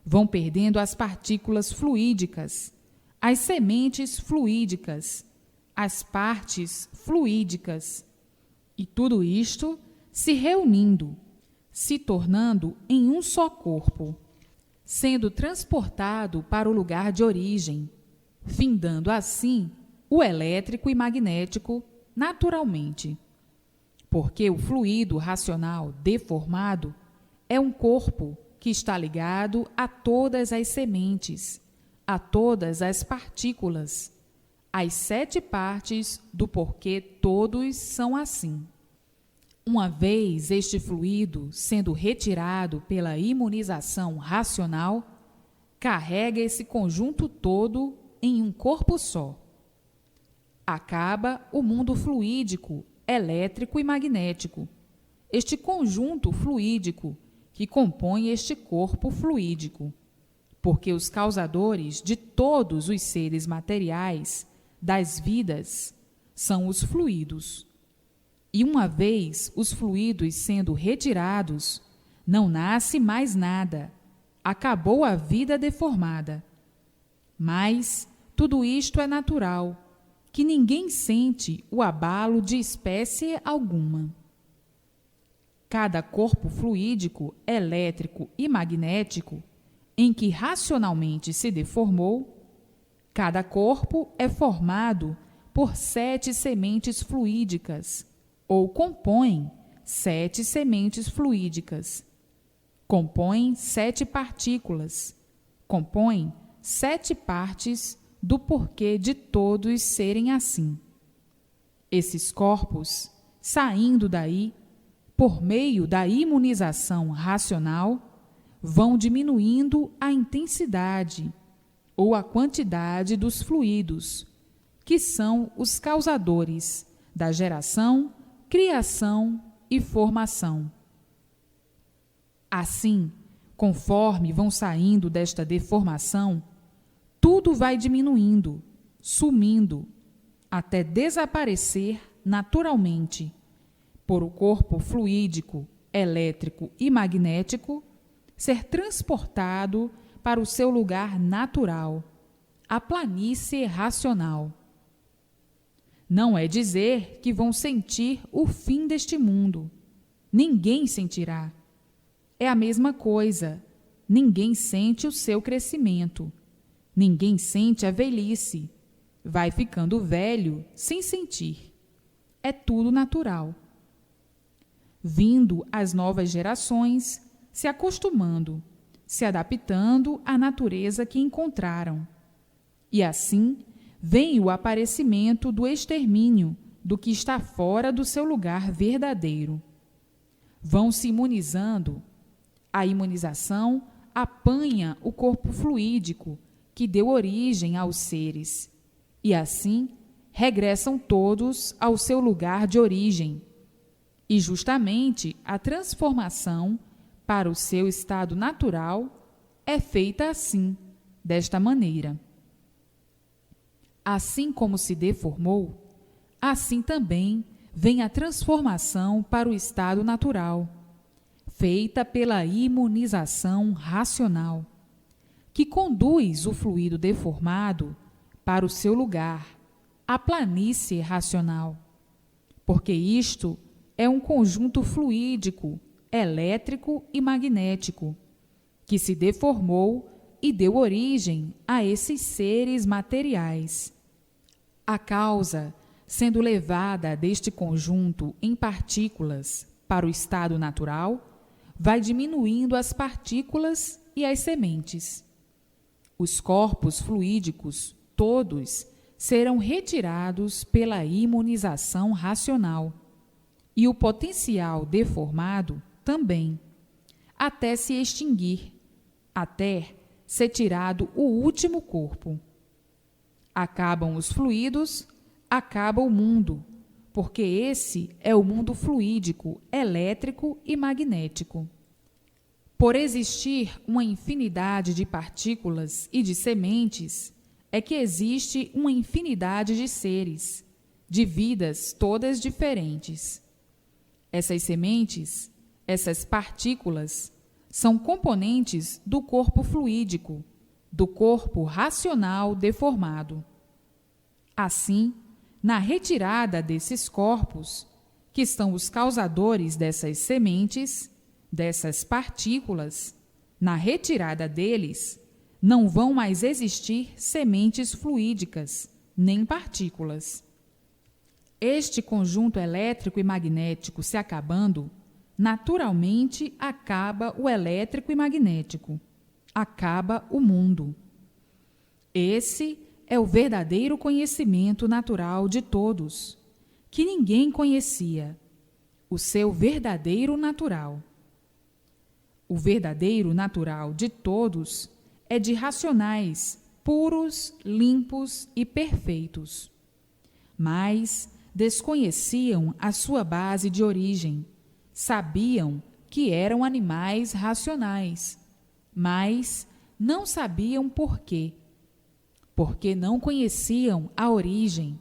Vão perdendo as partículas fluídicas, as sementes fluídicas, as partes fluídicas, e tudo isto se reunindo, se tornando em um só corpo, sendo transportado para o lugar de origem, findando assim o elétrico e magnético naturalmente. Porque o fluido racional deformado é um corpo que está ligado a todas as sementes, a todas as partículas, as 7 partes do porquê todos são assim. Uma vez este fluido sendo retirado pela imunização racional, carrega esse conjunto todo em um corpo só. Acaba o mundo fluídico, elétrico e magnético, este conjunto fluídico que compõe este corpo fluídico, porque os causadores de todos os seres materiais, das vidas, são os fluidos. E uma vez os fluidos sendo retirados, não nasce mais nada, acabou a vida deformada. Mas tudo isto é natural, que ninguém sente o abalo de espécie alguma. Cada corpo fluídico, elétrico e magnético, em que racionalmente se deformou, cada corpo é formado por 7 sementes fluídicas, ou compõem 7 sementes fluídicas, compõem 7 partículas, compõem 7 partes do porquê de todos serem assim. Esses corpos, saindo daí, por meio da imunização racional, vão diminuindo a intensidade ou a quantidade dos fluidos, que são os causadores da geração, criação e formação. Assim, conforme vão saindo desta deformação, tudo vai diminuindo, sumindo, até desaparecer naturalmente, por o corpo fluídico, elétrico e magnético ser transportado para o seu lugar natural, a planície racional. Não é dizer que vão sentir o fim deste mundo. Ninguém sentirá. É a mesma coisa. Ninguém sente o seu crescimento. Ninguém sente a velhice. Vai ficando velho sem sentir. É tudo natural. Vindo as novas gerações, se acostumando, se adaptando à natureza que encontraram. E assim, vem o aparecimento do extermínio do que está fora do seu lugar verdadeiro. Vão se imunizando. A imunização apanha o corpo fluídico que deu origem aos seres, e assim regressam todos ao seu lugar de origem. E justamente a transformação para o seu estado natural é feita assim, desta maneira. Assim como se deformou, assim também vem a transformação para o estado natural, feita pela imunização racional, que conduz o fluido deformado para o seu lugar, a planície racional, porque isto é um conjunto fluídico, elétrico e magnético, que se deformou e deu origem a esses seres materiais. A causa, sendo levada deste conjunto em partículas para o estado natural, vai diminuindo as partículas e as sementes. Os corpos fluídicos, todos, serão retirados pela imunização racional, e o potencial deformado também, até se extinguir, até ser tirado o último corpo. Acabam os fluidos, acaba o mundo, porque esse é o mundo fluídico, elétrico e magnético. Por existir uma infinidade de partículas e de sementes, é que existe uma infinidade de seres, de vidas todas diferentes. Essas sementes, essas partículas, são componentes do corpo fluídico, do corpo racional deformado. Assim, na retirada desses corpos, que são os causadores dessas sementes, dessas partículas, na retirada deles, não vão mais existir sementes fluídicas, nem partículas. Este conjunto elétrico e magnético se acabando, naturalmente acaba o elétrico e magnético, acaba o mundo. Esse é o verdadeiro conhecimento natural de todos, que ninguém conhecia, o seu verdadeiro natural. O verdadeiro natural de todos é de racionais, puros, limpos e perfeitos. Mas desconheciam a sua base de origem, sabiam que eram animais racionais, mas não sabiam por quê. Porque não conheciam a origem,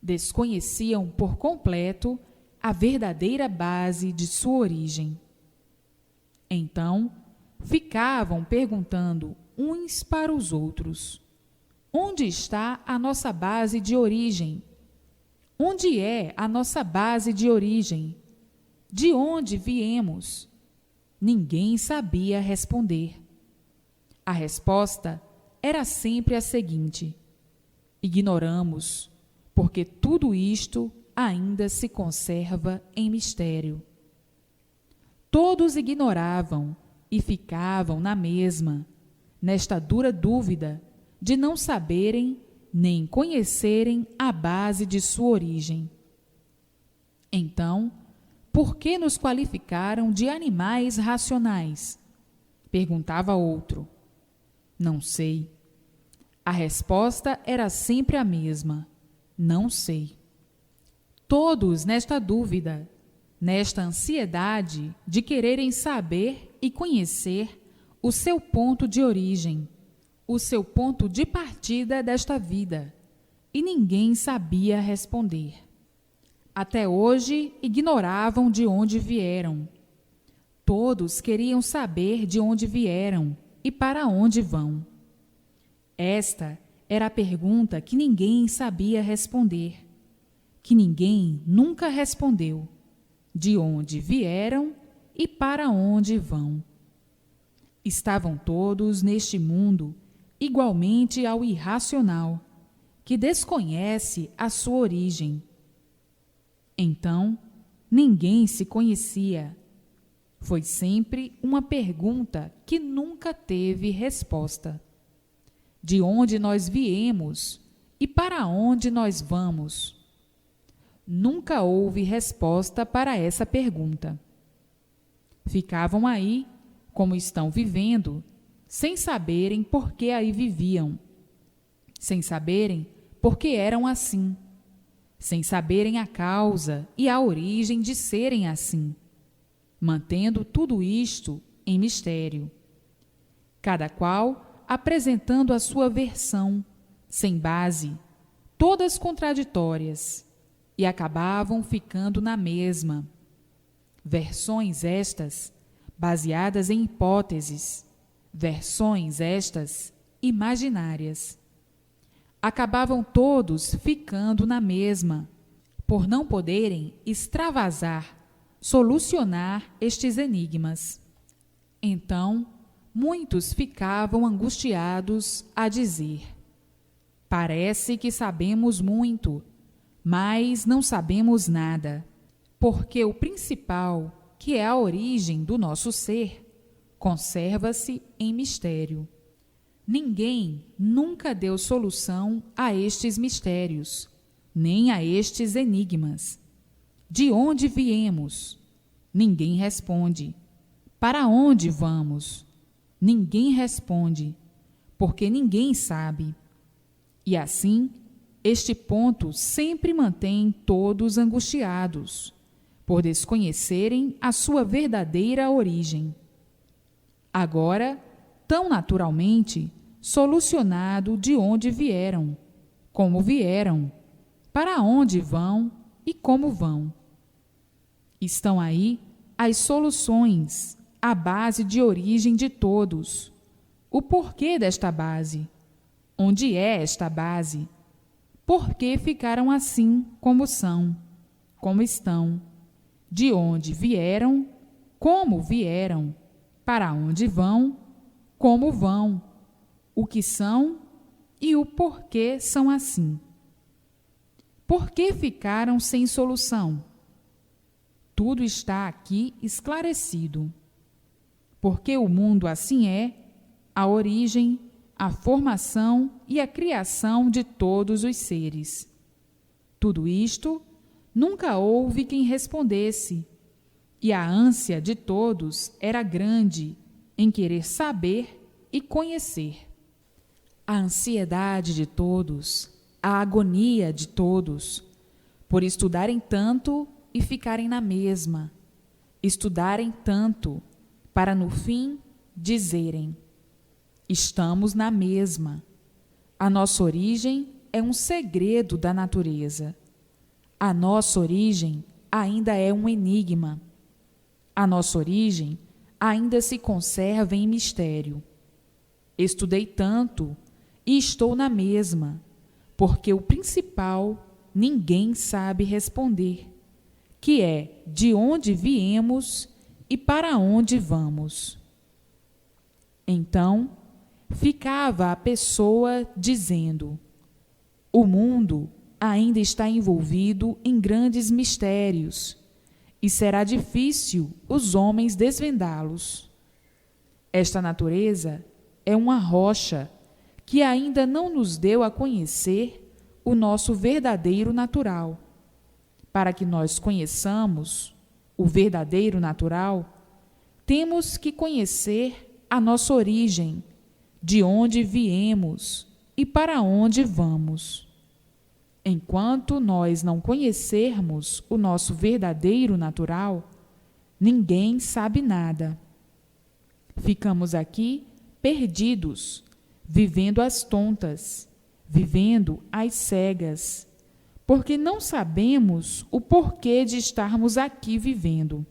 desconheciam por completo a verdadeira base de sua origem. Então, ficavam perguntando uns para os outros: onde está a nossa base de origem? Onde é a nossa base de origem? De onde viemos? Ninguém sabia responder. A resposta era sempre a seguinte: ignoramos, porque tudo isto ainda se conserva em mistério. Todos ignoravam e ficavam na mesma, nesta dura dúvida de não saberem nem conhecerem a base de sua origem. Então, por que nos qualificaram de animais racionais? Perguntava outro. Não sei. A resposta era sempre a mesma: não sei. Todos nesta dúvida, nesta ansiedade de quererem saber e conhecer o seu ponto de origem, o seu ponto de partida desta vida, e ninguém sabia responder. Até hoje ignoravam de onde vieram. Todos queriam saber de onde vieram e para onde vão. Esta era a pergunta que ninguém sabia responder, que ninguém nunca respondeu: de onde vieram e para onde vão. Estavam todos neste mundo igualmente ao irracional, que desconhece a sua origem. Então, ninguém se conhecia. Foi sempre uma pergunta que nunca teve resposta. De onde nós viemos e para onde nós vamos? Nunca houve resposta para essa pergunta. Ficavam aí, como estão vivendo, sem saberem por que aí viviam, sem saberem por que eram assim, sem saberem a causa e a origem de serem assim, mantendo tudo isto em mistério, cada qual apresentando a sua versão, sem base, todas contraditórias, e acabavam ficando na mesma. Versões estas baseadas em hipóteses, versões estas imaginárias. Acabavam todos ficando na mesma, por não poderem extravasar, solucionar estes enigmas. Então, muitos ficavam angustiados a dizer: parece que sabemos muito, mas não sabemos nada, porque o principal, que é a origem do nosso ser, conserva-se em mistério. Ninguém nunca deu solução a estes mistérios, nem a estes enigmas. De onde viemos? Ninguém responde. Para onde vamos? Ninguém responde, porque ninguém sabe. E assim, este ponto sempre mantém todos angustiados, por desconhecerem a sua verdadeira origem. Agora, tão naturalmente, solucionado de onde vieram, como vieram, para onde vão e como vão. Estão aí as soluções, a base de origem de todos, o porquê desta base, onde é esta base, por que ficaram assim como são, como estão, de onde vieram, como vieram, para onde vão, como vão, o que são e o porquê são assim. Por que ficaram sem solução? Tudo está aqui esclarecido. Porque o mundo assim é, a origem, a formação e a criação de todos os seres. Tudo isto nunca houve quem respondesse, e a ânsia de todos era grande em querer saber e conhecer. A ansiedade de todos, a agonia de todos, por estudarem tanto e ficarem na mesma, estudarem tanto, para no fim dizerem: estamos na mesma. A nossa origem é um segredo da natureza. A nossa origem ainda é um enigma. A nossa origem ainda se conserva em mistério. Estudei tanto e estou na mesma, porque o principal ninguém sabe responder, que é de onde viemos e para onde vamos. Então, ficava a pessoa dizendo: o mundo ainda está envolvido em grandes mistérios e será difícil os homens desvendá-los. Esta natureza é uma rocha que ainda não nos deu a conhecer o nosso verdadeiro natural. Para que nós conheçamos o verdadeiro natural, temos que conhecer a nossa origem, de onde viemos e para onde vamos. Enquanto nós não conhecermos o nosso verdadeiro natural, ninguém sabe nada. Ficamos aqui perdidos, vivendo às tontas, vivendo às cegas, porque não sabemos o porquê de estarmos aqui vivendo.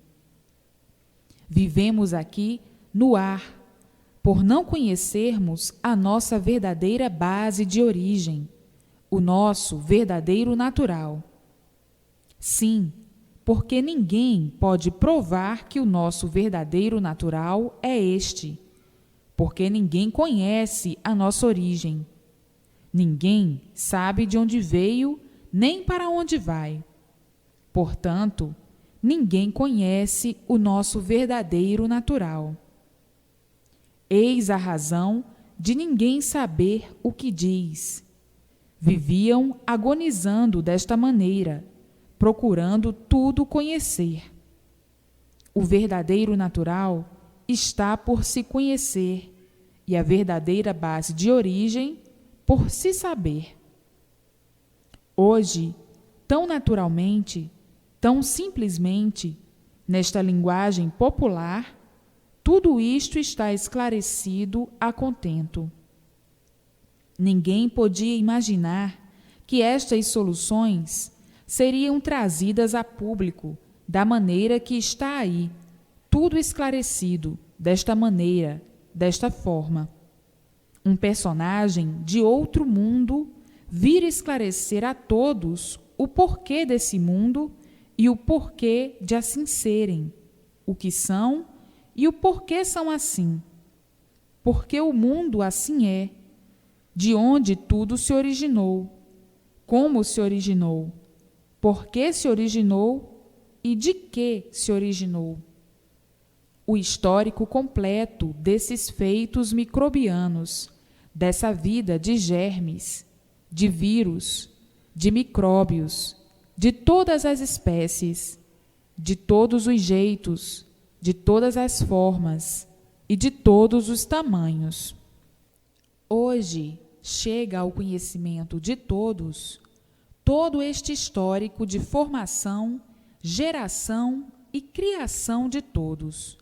Vivemos aqui no ar, por não conhecermos a nossa verdadeira base de origem, o nosso verdadeiro natural. Sim, porque ninguém pode provar que o nosso verdadeiro natural é este, porque ninguém conhece a nossa origem. Ninguém sabe de onde veio nem para onde vai. Portanto, ninguém conhece o nosso verdadeiro natural. Eis a razão de ninguém saber o que diz. Viviam agonizando desta maneira, procurando tudo conhecer. O verdadeiro natural está por se conhecer, e a verdadeira base de origem por se saber. Hoje, tão naturalmente, tão simplesmente, nesta linguagem popular, tudo isto está esclarecido a contento. Ninguém podia imaginar que estas soluções seriam trazidas a público da maneira que está aí, tudo esclarecido, desta maneira, desta forma. Um personagem de outro mundo vir esclarecer a todos o porquê desse mundo e o porquê de assim serem, o que são e o porquê são assim. Porque o mundo assim é, de onde tudo se originou, como se originou, por que se originou e de que se originou. O histórico completo desses feitos microbianos, dessa vida de germes, de vírus, de micróbios, de todas as espécies, de todos os jeitos, de todas as formas e de todos os tamanhos. Hoje chega ao conhecimento de todos todo este histórico de formação, geração e criação de todos.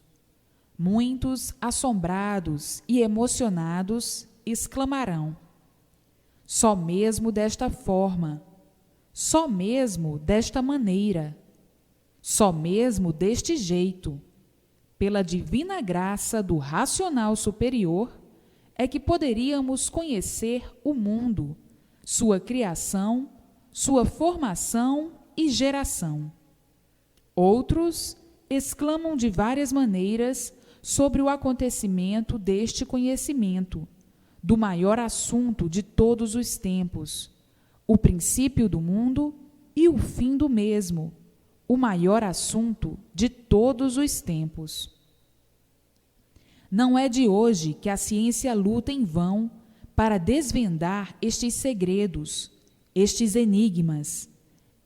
Muitos, assombrados e emocionados, exclamarão: só mesmo desta forma, só mesmo desta maneira, só mesmo deste jeito, pela divina graça do racional superior, é que poderíamos conhecer o mundo, sua criação, sua formação e geração. Outros exclamam de várias maneiras sobre o acontecimento deste conhecimento, do maior assunto de todos os tempos, o princípio do mundo e o fim do mesmo, o maior assunto de todos os tempos. Não é de hoje que a ciência luta em vão para desvendar estes segredos, estes enigmas,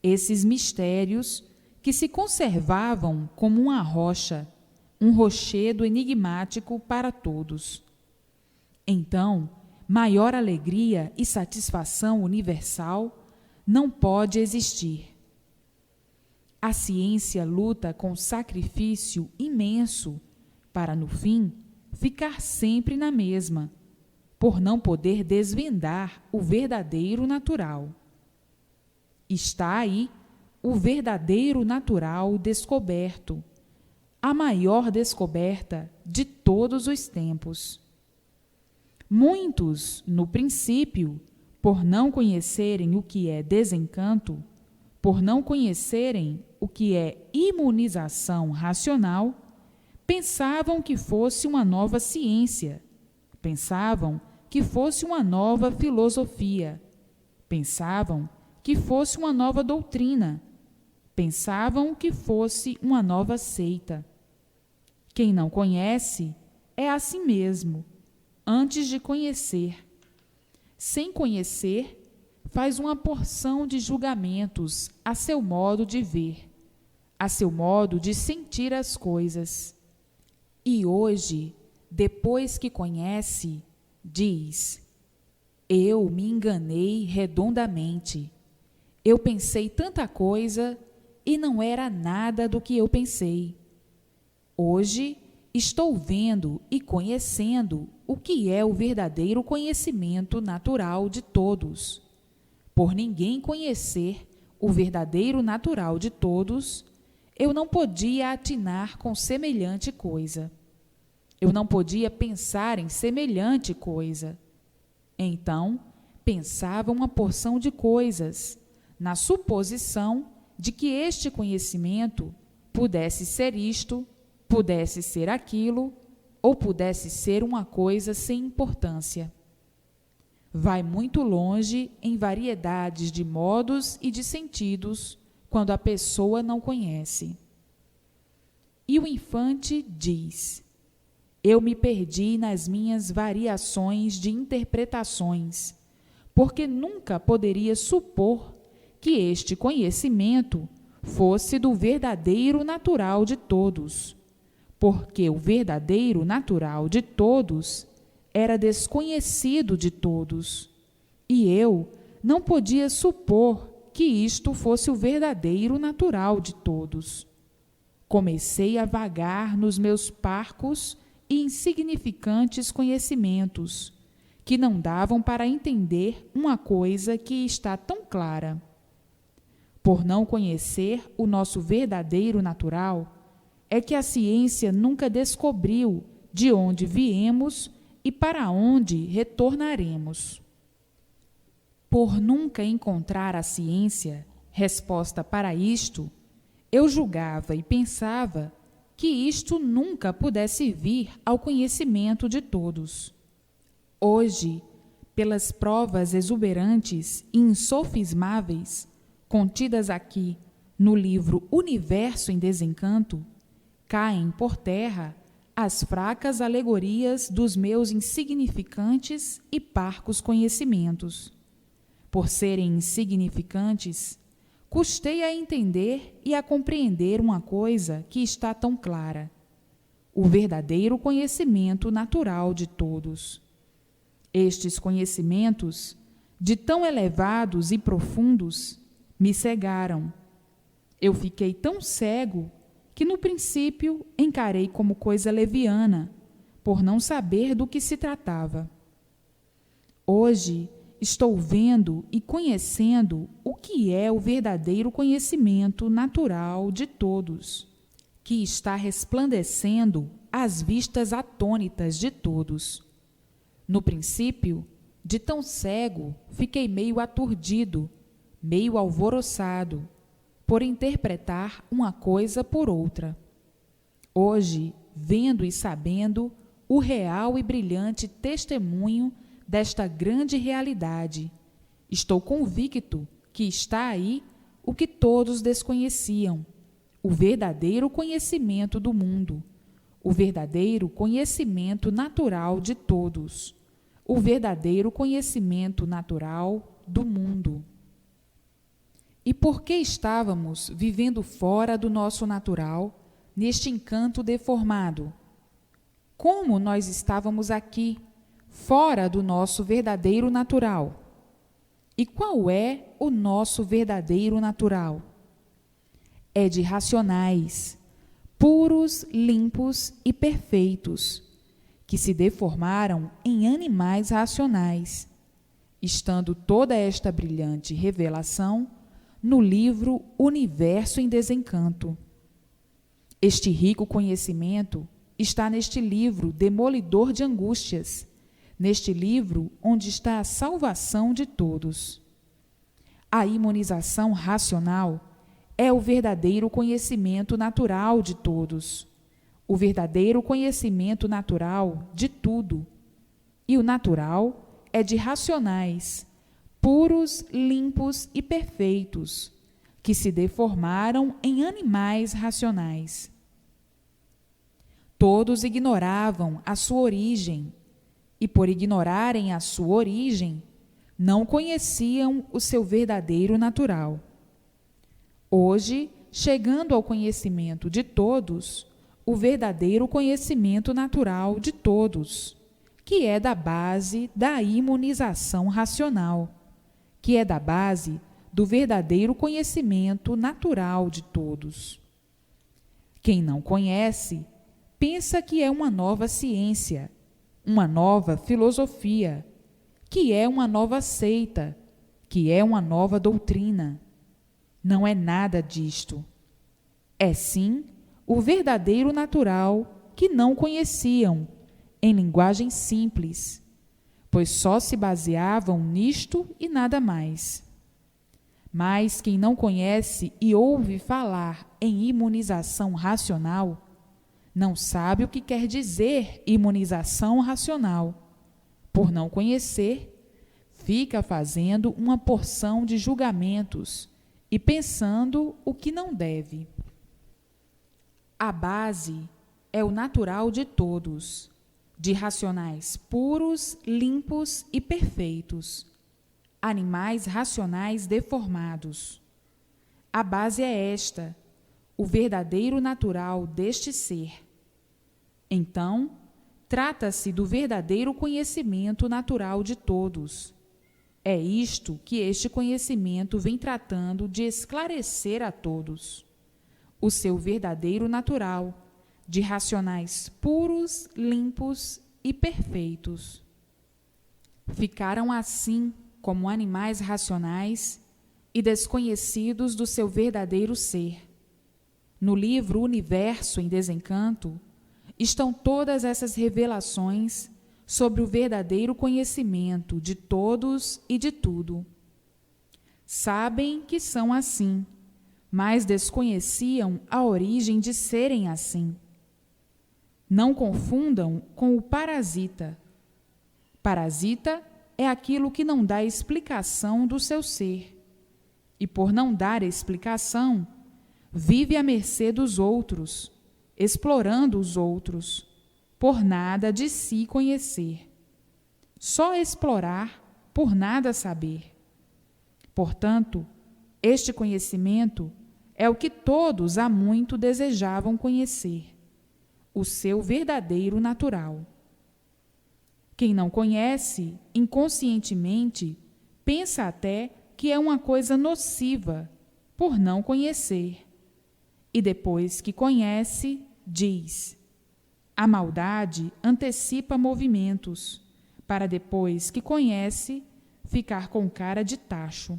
esses mistérios que se conservavam como uma rocha, um rochedo enigmático para todos. Então, maior alegria e satisfação universal não pode existir. A ciência luta com sacrifício imenso para, no fim, ficar sempre na mesma, por não poder desvendar o verdadeiro natural. Está aí o verdadeiro natural descoberto, a maior descoberta de todos os tempos. Muitos, no princípio, por não conhecerem o que é desencanto, por não conhecerem o que é imunização racional, pensavam que fosse uma nova ciência, pensavam que fosse uma nova filosofia, pensavam que fosse uma nova doutrina, pensavam que fosse uma nova seita. Quem não conhece é a si mesmo, antes de conhecer. Sem conhecer, faz uma porção de julgamentos a seu modo de ver, a seu modo de sentir as coisas. E hoje, depois que conhece, diz: eu me enganei redondamente. Eu pensei tanta coisa e não era nada do que eu pensei. Hoje estou vendo e conhecendo o que é o verdadeiro conhecimento natural de todos. Por ninguém conhecer o verdadeiro natural de todos, eu não podia atinar com semelhante coisa. Eu não podia pensar em semelhante coisa. Então, pensava uma porção de coisas, na suposição de que este conhecimento pudesse ser isto, pudesse ser aquilo, ou pudesse ser uma coisa sem importância. Vai muito longe em variedades de modos e de sentidos quando a pessoa não conhece. E o infante diz: eu me perdi nas minhas variações de interpretações, porque nunca poderia supor que este conhecimento fosse do verdadeiro natural de todos, porque o verdadeiro natural de todos era desconhecido de todos, e eu não podia supor que isto fosse o verdadeiro natural de todos. Comecei a vagar nos meus parcos e insignificantes conhecimentos, que não davam para entender uma coisa que está tão clara. Por não conhecer o nosso verdadeiro natural, é que a ciência nunca descobriu de onde viemos e para onde retornaremos. Por nunca encontrar a ciência resposta para isto, eu julgava e pensava que isto nunca pudesse vir ao conhecimento de todos. Hoje, pelas provas exuberantes e insofismáveis contidas aqui no livro Universo em Desencanto, caem por terra as fracas alegorias dos meus insignificantes e parcos conhecimentos. Por serem insignificantes, custei a entender e a compreender uma coisa que está tão clara: o verdadeiro conhecimento natural de todos. Estes conhecimentos, de tão elevados e profundos, me cegaram. Eu fiquei tão cego que no princípio encarei como coisa leviana, por não saber do que se tratava. Hoje estou vendo e conhecendo o que é o verdadeiro conhecimento natural de todos, que está resplandecendo às vistas atônitas de todos. No princípio, de tão cego, fiquei meio aturdido, meio alvoroçado, por interpretar uma coisa por outra. Hoje, vendo e sabendo o real e brilhante testemunho desta grande realidade, estou convicto que está aí o que todos desconheciam, o verdadeiro conhecimento do mundo, o verdadeiro conhecimento natural de todos, o verdadeiro conhecimento natural do mundo. E por que estávamos vivendo fora do nosso natural, neste encanto deformado? Como nós estávamos aqui, fora do nosso verdadeiro natural? E qual é o nosso verdadeiro natural? É de racionais, puros, limpos e perfeitos, que se deformaram em animais racionais, estando toda esta brilhante revelação no livro Universo em Desencanto. Este rico conhecimento está neste livro demolidor de angústias, neste livro onde está a salvação de todos. A imunização racional é o verdadeiro conhecimento natural de todos, o verdadeiro conhecimento natural de tudo. E o natural é de racionais, puros, limpos e perfeitos, que se deformaram em animais racionais. Todos ignoravam a sua origem, e por ignorarem a sua origem, não conheciam o seu verdadeiro natural. Hoje, chegando ao conhecimento de todos, o verdadeiro conhecimento natural de todos, que é da base da imunização racional, que é da base do verdadeiro conhecimento natural de todos. Quem não conhece, pensa que é uma nova ciência, uma nova filosofia, que é uma nova seita, que é uma nova doutrina. Não é nada disto. É sim o verdadeiro natural que não conheciam, em linguagem simples, pois só se baseavam nisto e nada mais. Mas quem não conhece e ouve falar em imunização racional, não sabe o que quer dizer imunização racional. Por não conhecer, fica fazendo uma porção de julgamentos e pensando o que não deve. A base é o natural de todos, de racionais puros, limpos e perfeitos, animais racionais deformados. A base é esta, o verdadeiro natural deste ser. Então, trata-se do verdadeiro conhecimento natural de todos. É isto que este conhecimento vem tratando de esclarecer a todos. O seu verdadeiro natural, de racionais puros, limpos e perfeitos. Ficaram assim como animais racionais e desconhecidos do seu verdadeiro ser. No livro Universo em Desencanto, estão todas essas revelações sobre o verdadeiro conhecimento de todos e de tudo. Sabem que são assim, mas desconheciam a origem de serem assim. Não confundam com o parasita. Parasita é aquilo que não dá explicação do seu ser, e por não dar explicação, vive à mercê dos outros, explorando os outros, por nada de si conhecer. Só explorar, por nada saber. Portanto, este conhecimento é o que todos há muito desejavam conhecer, o seu verdadeiro natural. Quem não conhece, inconscientemente, pensa até que é uma coisa nociva, por não conhecer. E depois que conhece, diz: a maldade antecipa movimentos, para depois que conhece, ficar com cara de tacho.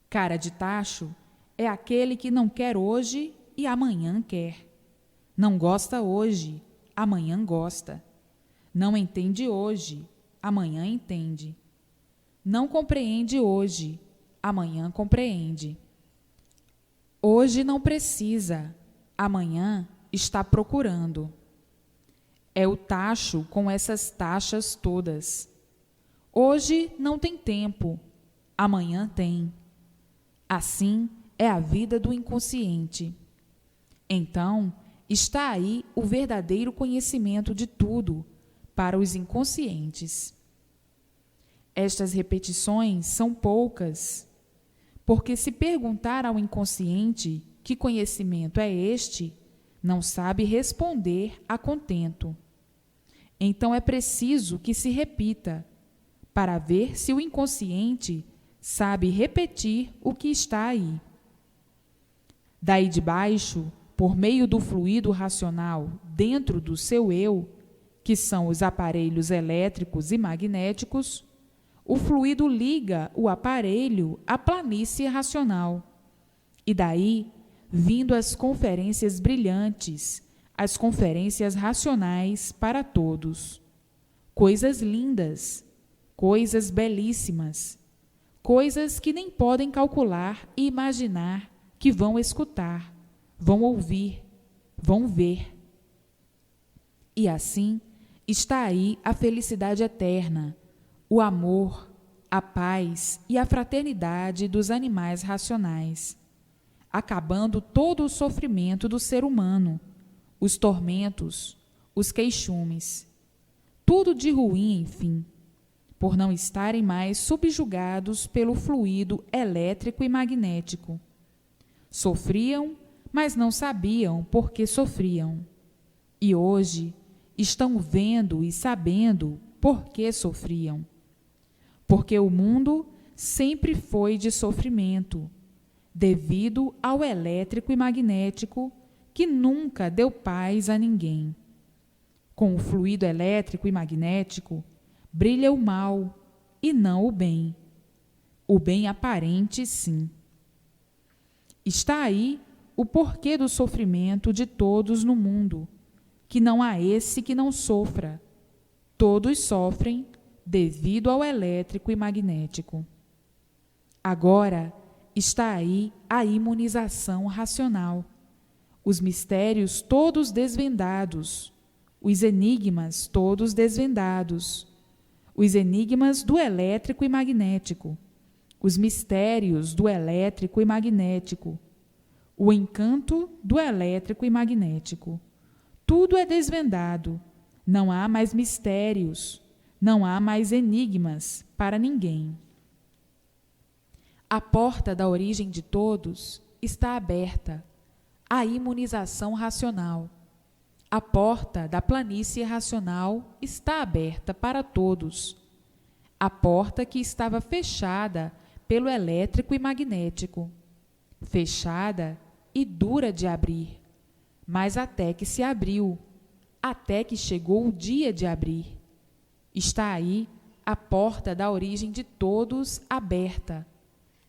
Cara de tacho é aquele que não quer hoje e amanhã quer. Não gosta hoje, amanhã gosta. Não entende hoje, amanhã entende. Não compreende hoje, amanhã compreende. Hoje não precisa, amanhã está procurando. É o tacho com essas taxas todas. Hoje não tem tempo, amanhã tem. Assim é a vida do inconsciente. Então, está aí o verdadeiro conhecimento de tudo para os inconscientes. Estas repetições são poucas, porque se perguntar ao inconsciente que conhecimento é este, não sabe responder a contento. Então é preciso que se repita, para ver se o inconsciente sabe repetir o que está aí. Daí de baixo, por meio do fluido racional dentro do seu eu, que são os aparelhos elétricos e magnéticos, o fluido liga o aparelho à planície racional. E daí, vindo as conferências brilhantes, as conferências racionais para todos. Coisas lindas, coisas belíssimas, coisas que nem podem calcular e imaginar que vão escutar, vão ouvir, vão ver. E assim está aí a felicidade eterna, o amor, a paz e a fraternidade dos animais racionais, acabando todo o sofrimento do ser humano, os tormentos, os queixumes, tudo de ruim, enfim, por não estarem mais subjugados pelo fluido elétrico e magnético. Sofriam, mas não sabiam por que sofriam. E hoje estão vendo e sabendo por que sofriam. Porque o mundo sempre foi de sofrimento, devido ao elétrico e magnético que nunca deu paz a ninguém. Com o fluido elétrico e magnético, brilha o mal e não o bem. O bem aparente, sim. Está aí o porquê do sofrimento de todos no mundo, que não há esse que não sofra. Todos sofrem devido ao elétrico e magnético. Agora está aí a imunização racional, os mistérios todos desvendados, os enigmas todos desvendados, os enigmas do elétrico e magnético, os mistérios do elétrico e magnético, o encanto do elétrico e magnético. Tudo é desvendado, não há mais mistérios, não há mais enigmas para ninguém. A porta da origem de todos está aberta, a imunização racional. a porta da planície racional está aberta para todos. A porta que estava fechada pelo elétrico e magnético, fechada e dura de abrir, mas até que se abriu, até que chegou o dia de abrir. Está aí a porta da origem de todos aberta,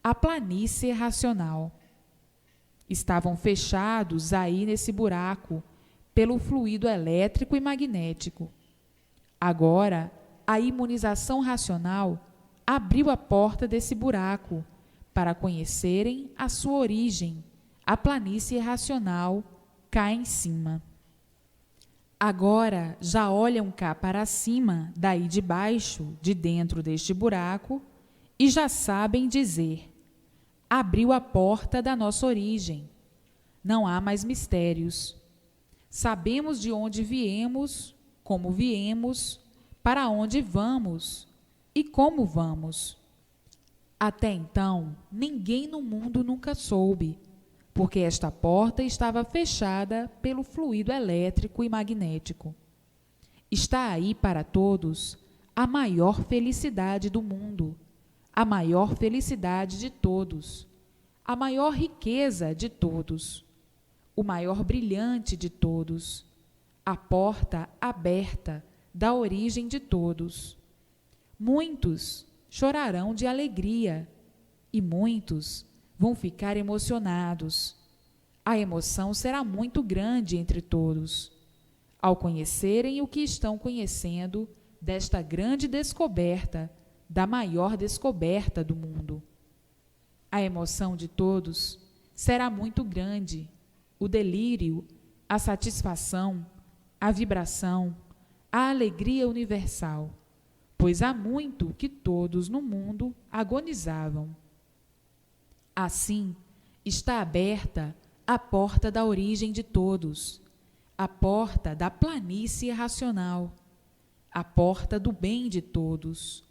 a planície racional. Estavam fechados aí nesse buraco pelo fluido elétrico e magnético. Agora, a imunização racional abriu a porta desse buraco para conhecerem a sua origem, a planície racional cá em cima. Agora já olham cá para cima, daí de baixo, de dentro deste buraco, e já sabem dizer: abriu a porta da nossa origem. Não há mais mistérios. Sabemos de onde viemos, como viemos, para onde vamos e como vamos. Até então, ninguém no mundo nunca soube, porque esta porta estava fechada pelo fluido elétrico e magnético. Está aí para todos a maior felicidade do mundo, a maior felicidade de todos, a maior riqueza de todos, o maior brilhante de todos, a porta aberta da origem de todos. Muitos chorarão de alegria e muitos vão ficar emocionados. A emoção será muito grande entre todos, ao conhecerem o que estão conhecendo desta grande descoberta, da maior descoberta do mundo. A emoção de todos será muito grande, o delírio, a satisfação, a vibração, a alegria universal, pois há muito que todos no mundo agonizavam. Assim, está aberta a porta da origem de todos, a porta da planície racional, a porta do bem de todos,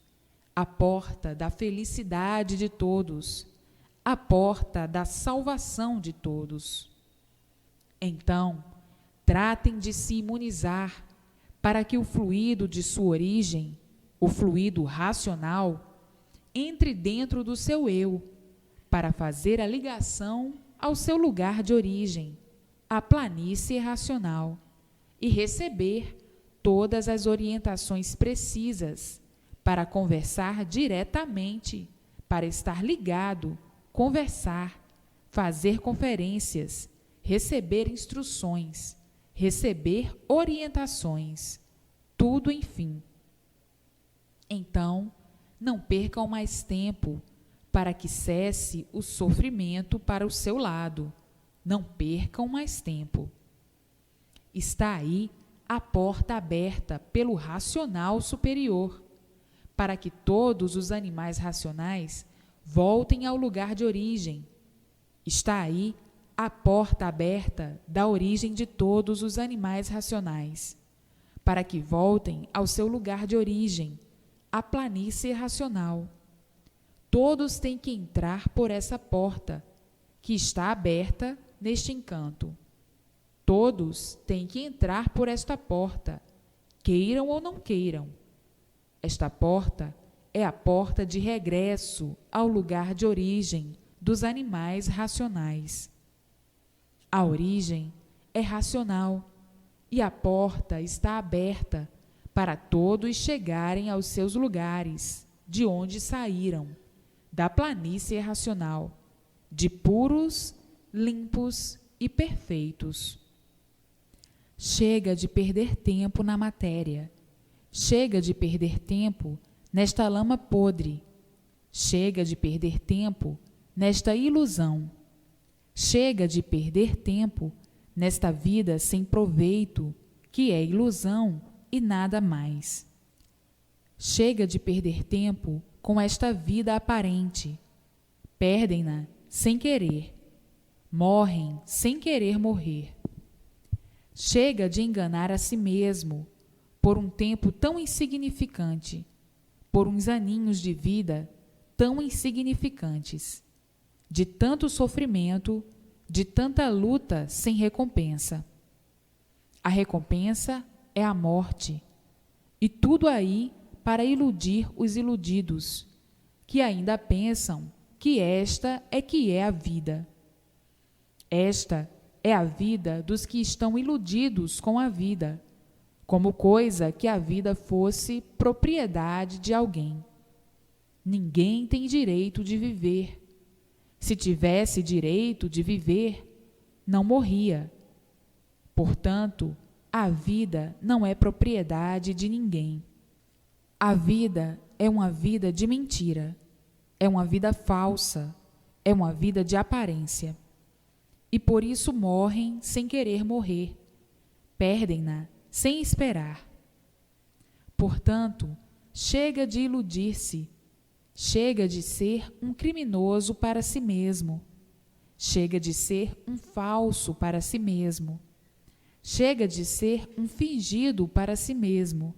a porta da felicidade de todos, a porta da salvação de todos. Então, tratem de se imunizar para que o fluido de sua origem, o fluido racional, entre dentro do seu eu, para fazer a ligação ao seu lugar de origem, a planície racional, e receber todas as orientações precisas para conversar diretamente, para estar ligado, conversar, fazer conferências, receber instruções, receber orientações, tudo enfim. Então, não percam mais tempo para que cesse o sofrimento para o seu lado. Não percam mais tempo. Está aí a porta aberta pelo racional superior, para que todos os animais racionais voltem ao lugar de origem. Está aí a porta aberta da origem de todos os animais racionais, para que voltem ao seu lugar de origem, a planície racional. Todos têm que entrar por essa porta, que está aberta neste encanto. Todos têm que entrar por esta porta, queiram ou não queiram. Esta porta é a porta de regresso ao lugar de origem dos animais racionais. A origem é racional e a porta está aberta para todos chegarem aos seus lugares, de onde saíram, da planície racional, de puros, limpos e perfeitos. Chega de perder tempo na matéria. Chega de perder tempo nesta lama podre. Chega de perder tempo nesta ilusão. Chega de perder tempo nesta vida sem proveito, que é ilusão e nada mais. Chega de perder tempo com esta vida aparente. Perdem-na sem querer. Morrem sem querer morrer. Chega de enganar a si mesmo por um tempo tão insignificante, por uns aninhos de vida tão insignificantes, de tanto sofrimento, de tanta luta sem recompensa. A recompensa é a morte, e tudo aí para iludir os iludidos, que ainda pensam que esta é a vida. Esta é a vida dos que estão iludidos com a vida, como coisa que a vida fosse propriedade de alguém. Ninguém tem direito de viver. Se tivesse direito de viver, não morria. Portanto, a vida não é propriedade de ninguém. A vida é uma vida de mentira, é uma vida falsa, é uma vida de aparência. E por isso morrem sem querer morrer, perdem-na sem esperar. Portanto, chega de iludir-se, chega de ser um criminoso para si mesmo, chega de ser um falso para si mesmo, chega de ser um fingido para si mesmo,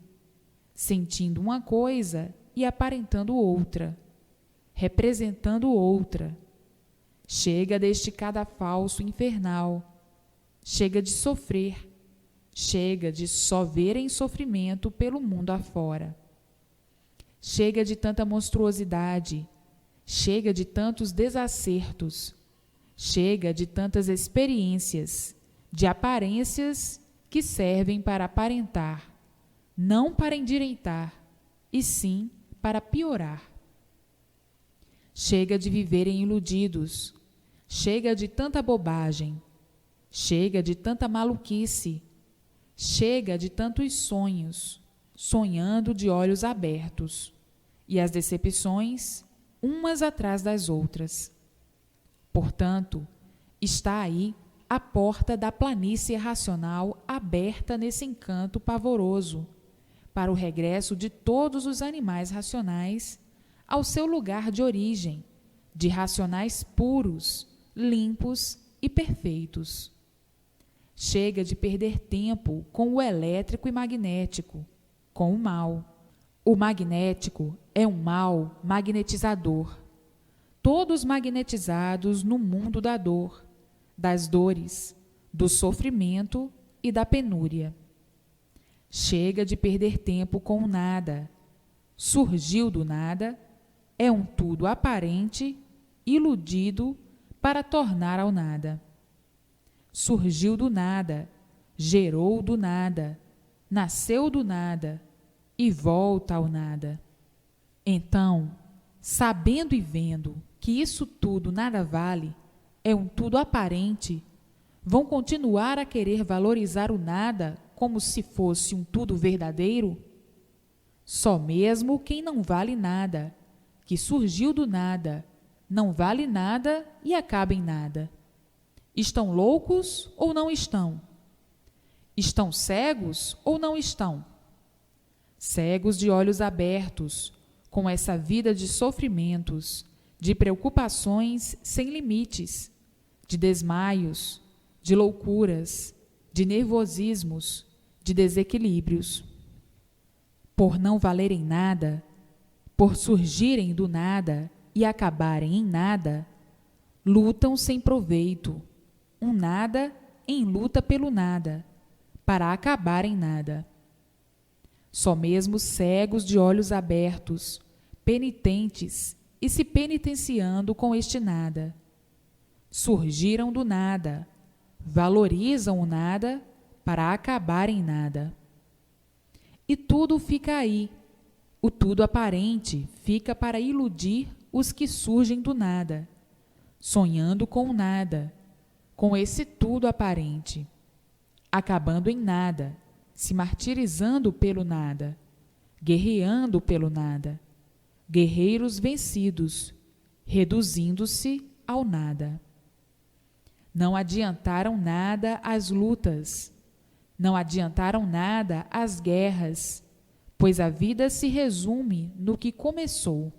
sentindo uma coisa e aparentando outra, representando outra. Chega deste cadafalso infernal, chega de sofrer, chega de só verem sofrimento pelo mundo afora. Chega de tanta monstruosidade, chega de tantos desacertos, chega de tantas experiências, de aparências que servem para aparentar, não para endireitar, e sim para piorar. Chega de viverem iludidos, chega de tanta bobagem, chega de tanta maluquice, chega de tantos sonhos, sonhando de olhos abertos, e as decepções, umas atrás das outras. Portanto, está aí a porta da planície racional aberta nesse encanto pavoroso, para o regresso de todos os animais racionais ao seu lugar de origem, de racionais puros, limpos e perfeitos. Chega de perder tempo com o elétrico e magnético, com o mal. O magnético é um mal magnetizador. Todos magnetizados no mundo da dor, das dores, do sofrimento e da penúria. Chega de perder tempo com o nada. Surgiu do nada, é um tudo aparente, iludido, para tornar ao nada. Surgiu do nada, gerou do nada, nasceu do nada e volta ao nada. Então, sabendo e vendo que isso tudo nada vale, é um tudo aparente, vão continuar a querer valorizar o nada como se fosse um tudo verdadeiro? Só mesmo quem não vale nada, que surgiu do nada, não vale nada e acaba em nada. Estão loucos ou não estão? Estão cegos ou não estão? Cegos de olhos abertos, com essa vida de sofrimentos, de preocupações sem limites, de desmaios, de loucuras, de nervosismos, de desequilíbrios. Por não valerem nada, por surgirem do nada e acabarem em nada, lutam sem proveito, um nada em luta pelo nada, para acabar em nada. Só mesmo cegos de olhos abertos, penitentes e se penitenciando com este nada. Surgiram do nada, valorizam o nada para acabar em nada. E tudo fica aí. O tudo aparente fica para iludir os que surgem do nada, sonhando com o nada, com esse tudo aparente, acabando em nada, se martirizando pelo nada, guerreando pelo nada, guerreiros vencidos, reduzindo-se ao nada. Não adiantaram nada as lutas, não adiantaram nada as guerras, pois a vida se resume no que começou.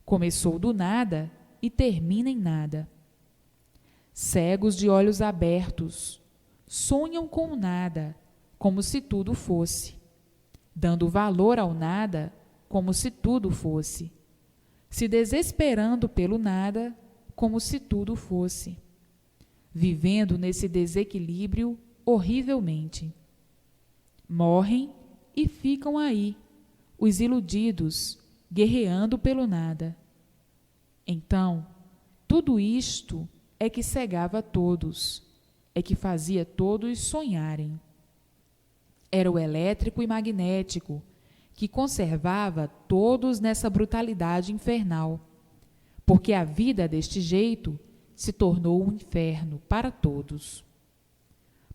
Começou do nada e termina em nada. Cegos de olhos abertos, sonham com o nada, como se tudo fosse, dando valor ao nada, como se tudo fosse, se desesperando pelo nada, como se tudo fosse, vivendo nesse desequilíbrio horrivelmente. Morrem e ficam aí, os iludidos, guerreando pelo nada. Então, tudo isto é que cegava todos, é que fazia todos sonharem. Era o elétrico e magnético que conservava todos nessa brutalidade infernal, porque a vida deste jeito se tornou um inferno para todos.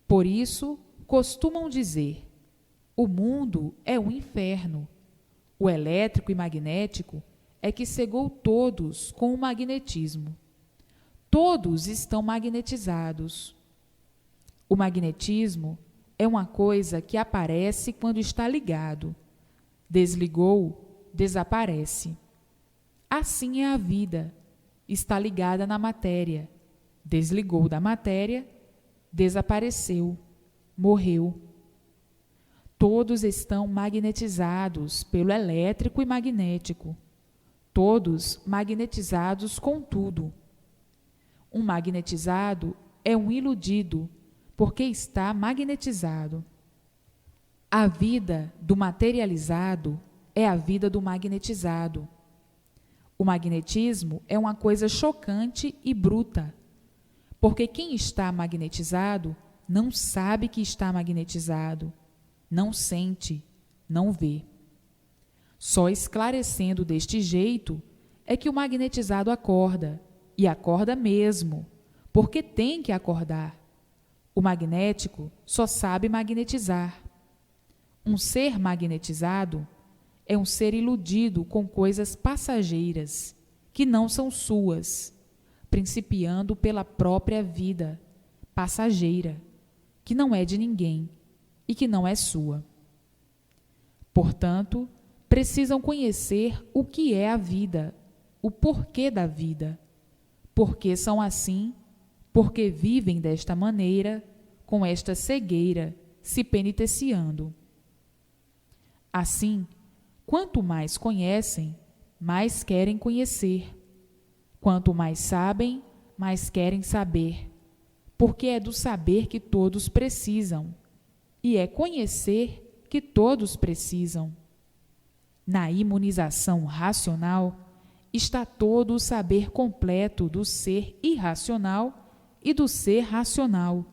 Por isso, costumam dizer: o mundo é um inferno. O elétrico e magnético é que cegou todos com o magnetismo. Todos estão magnetizados. O magnetismo é uma coisa que aparece quando está ligado. Desligou, desaparece. Assim é a vida. Está ligada na matéria. Desligou da matéria, desapareceu, morreu. Todos estão magnetizados pelo elétrico e magnético. Todos magnetizados com tudo. Um magnetizado é um iludido, porque está magnetizado. A vida do materializado é a vida do magnetizado. O magnetismo é uma coisa chocante e bruta, porque quem está magnetizado não sabe que está magnetizado, não sente, não vê. Só esclarecendo deste jeito é que o magnetizado acorda, e acorda mesmo, porque tem que acordar. O magnético só sabe magnetizar. Um ser magnetizado é um ser iludido com coisas passageiras, que não são suas, principiando pela própria vida, passageira, que não é de ninguém e que não é sua. Portanto, precisam conhecer o que é a vida, o porquê da vida, porque são assim, porque vivem desta maneira, com esta cegueira, se penitenciando. Assim, quanto mais conhecem, mais querem conhecer. Quanto mais sabem, mais querem saber, porque é do saber que todos precisam, e é conhecer que todos precisam. Na imunização racional está todo o saber completo do ser irracional e do ser racional,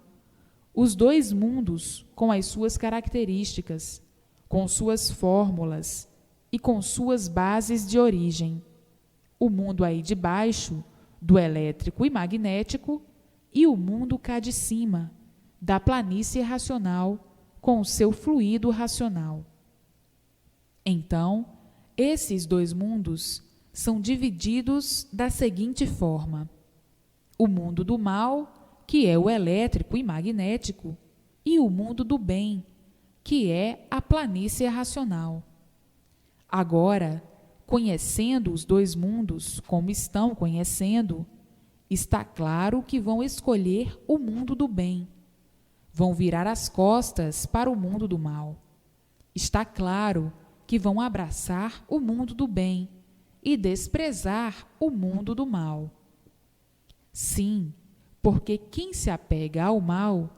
os dois mundos com as suas características, com suas fórmulas e com suas bases de origem. O mundo aí de baixo, do elétrico e magnético, e o mundo cá de cima, da planície racional, com o seu fluido racional. Então, esses dois mundos são divididos da seguinte forma: o mundo do mal, que é o elétrico e magnético, e o mundo do bem, que é a planície racional. Agora, conhecendo os dois mundos como estão conhecendo, está claro que vão escolher o mundo do bem, vão virar as costas para o mundo do mal. Está claro que vão abraçar o mundo do bem e desprezar o mundo do mal. Sim, porque quem se apega ao mal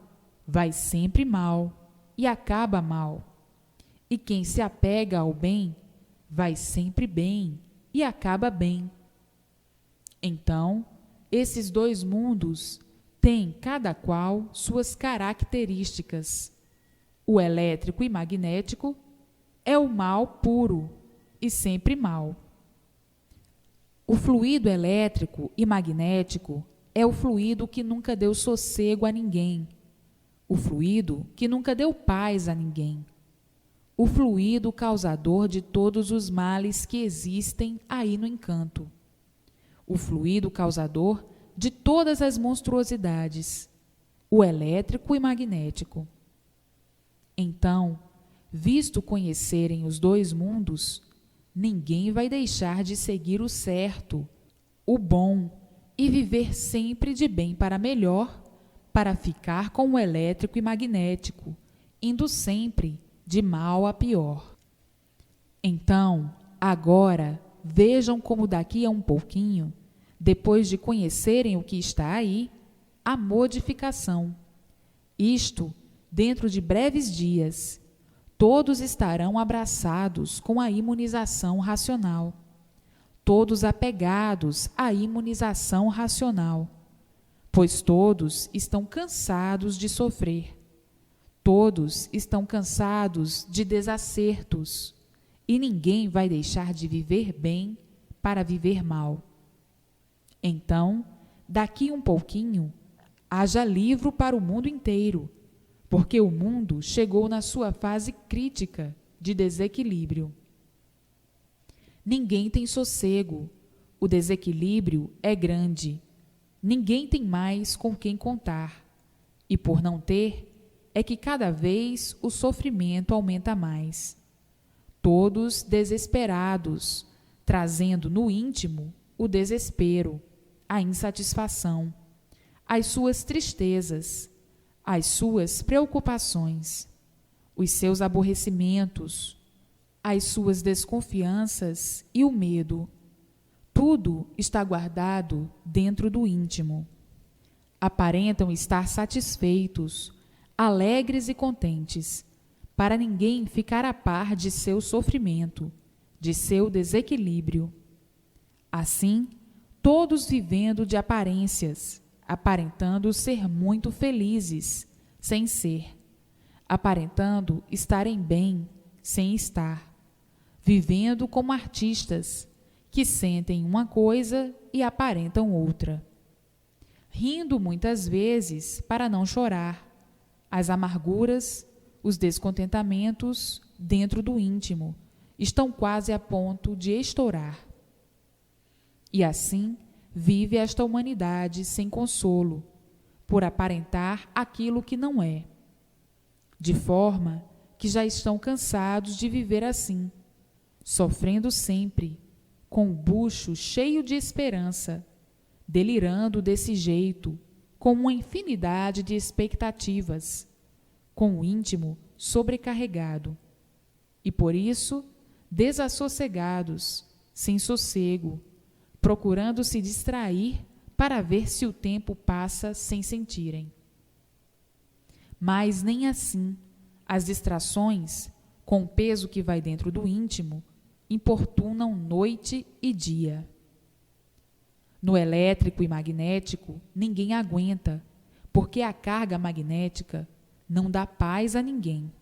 vai sempre mal e acaba mal, e quem se apega ao bem vai sempre bem e acaba bem. Então, esses dois mundos têm cada qual suas características. O elétrico e magnético é o mal puro e sempre mal. O fluido elétrico e magnético é o fluido que nunca deu sossego a ninguém, o fluido que nunca deu paz a ninguém, o fluido causador de todos os males que existem aí no encanto, o fluido causador de todas as monstruosidades, o elétrico e magnético. Então, visto conhecerem os dois mundos, ninguém vai deixar de seguir o certo, o bom, e viver sempre de bem para melhor, para ficar com o elétrico e magnético, indo sempre de mal a pior. Então, agora, vejam como daqui a um pouquinho, depois de conhecerem o que está aí, a modificação. Isto dentro de breves dias, todos estarão abraçados com a imunização racional, todos apegados à imunização racional, pois todos estão cansados de sofrer, todos estão cansados de desacertos, e ninguém vai deixar de viver bem para viver mal. Então, daqui um pouquinho, haja livro para o mundo inteiro, porque o mundo chegou na sua fase crítica de desequilíbrio. Ninguém tem sossego, o desequilíbrio é grande, ninguém tem mais com quem contar, e por não ter, é que cada vez o sofrimento aumenta mais. Todos desesperados, trazendo no íntimo o desespero, a insatisfação, as suas tristezas, as suas preocupações, os seus aborrecimentos, as suas desconfianças e o medo. Tudo está guardado dentro do íntimo. Aparentam estar satisfeitos, alegres e contentes, para ninguém ficar a par de seu sofrimento, de seu desequilíbrio. Assim, todos vivendo de aparências, aparentando ser muito felizes, sem ser, aparentando estarem bem, sem estar, vivendo como artistas, que sentem uma coisa e aparentam outra, rindo muitas vezes para não chorar, as amarguras, os descontentamentos dentro do íntimo estão quase a ponto de estourar. E assim vive esta humanidade sem consolo, por aparentar aquilo que não é, de forma que já estão cansados de viver assim, sofrendo sempre, com o bucho cheio de esperança, delirando desse jeito, com uma infinidade de expectativas, com o íntimo sobrecarregado, e por isso desassossegados, sem sossego, procurando se distrair para ver se o tempo passa sem sentirem. Mas nem assim, as distrações, com o peso que vai dentro do íntimo, importunam noite e dia. No elétrico e magnético, ninguém aguenta, porque a carga magnética não dá paz a ninguém.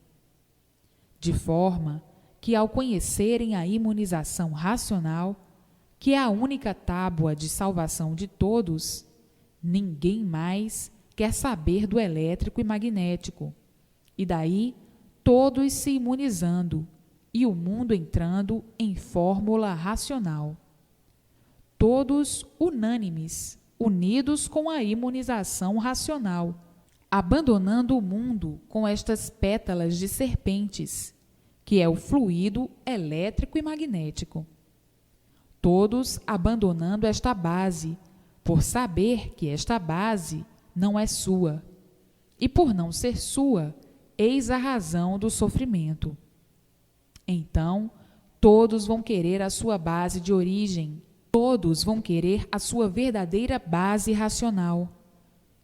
De forma que, ao conhecerem a imunização racional, que é a única tábua de salvação de todos, ninguém mais quer saber do elétrico e magnético, e daí todos se imunizando e o mundo entrando em fórmula racional. Todos unânimes, unidos com a imunização racional, abandonando o mundo com estas pétalas de serpentes, que é o fluido elétrico e magnético. Todos abandonando esta base, por saber que esta base não é sua, e por não ser sua, eis a razão do sofrimento. Então, todos vão querer a sua base de origem, todos vão querer a sua verdadeira base racional,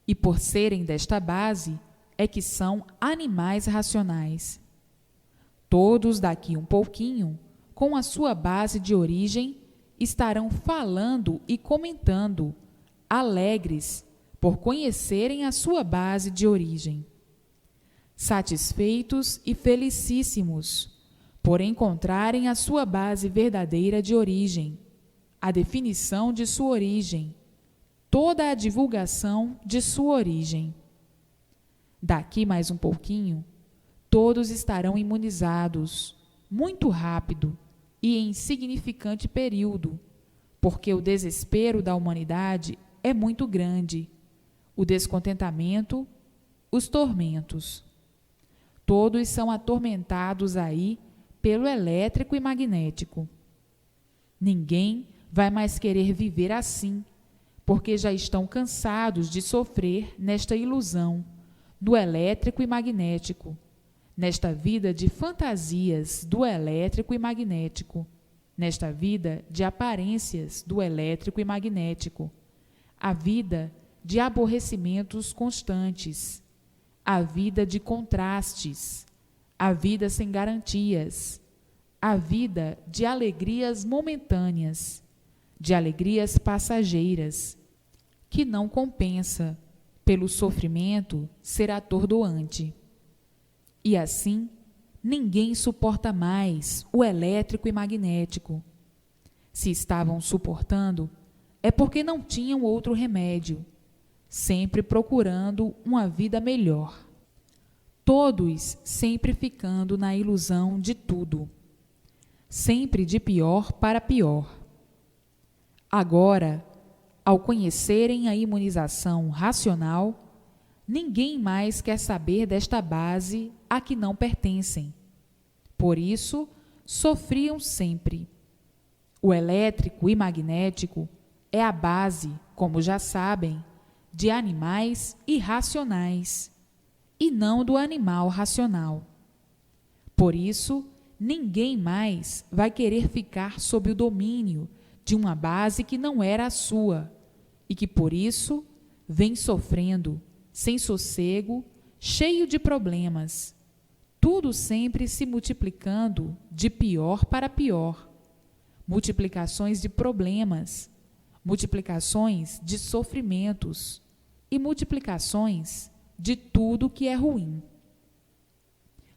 e por serem desta base, é que são animais racionais. Todos daqui um pouquinho, com a sua base de origem, estarão falando e comentando, alegres, por conhecerem a sua base de origem. Satisfeitos e felicíssimos, por encontrarem a sua base verdadeira de origem, a definição de sua origem, toda a divulgação de sua origem. Daqui mais um pouquinho, todos estarão imunizados, muito rápido, e em insignificante período, porque o desespero da humanidade é muito grande, o descontentamento, os tormentos. Todos são atormentados aí pelo elétrico e magnético. Ninguém vai mais querer viver assim, porque já estão cansados de sofrer nesta ilusão do elétrico e magnético, nesta vida de fantasias do elétrico e magnético, nesta vida de aparências do elétrico e magnético, a vida de aborrecimentos constantes, a vida de contrastes, a vida sem garantias, a vida de alegrias momentâneas, de alegrias passageiras, que não compensa, pelo sofrimento, ser atordoante. E assim, ninguém suporta mais o elétrico e magnético. Se estavam suportando, é porque não tinham outro remédio, sempre procurando uma vida melhor. Todos sempre ficando na ilusão de tudo, sempre de pior para pior. Agora, ao conhecerem a imunização racional, ninguém mais quer saber desta base a que não pertencem. Por isso, sofriam sempre. O elétrico e magnético é a base, como já sabem, de animais irracionais, e não do animal racional. Por isso, ninguém mais vai querer ficar sob o domínio de uma base que não era a sua e que, por isso, vem sofrendo, sem sossego, cheio de problemas, tudo sempre se multiplicando de pior para pior, multiplicações de problemas, multiplicações de sofrimentos e multiplicações de tudo que é ruim.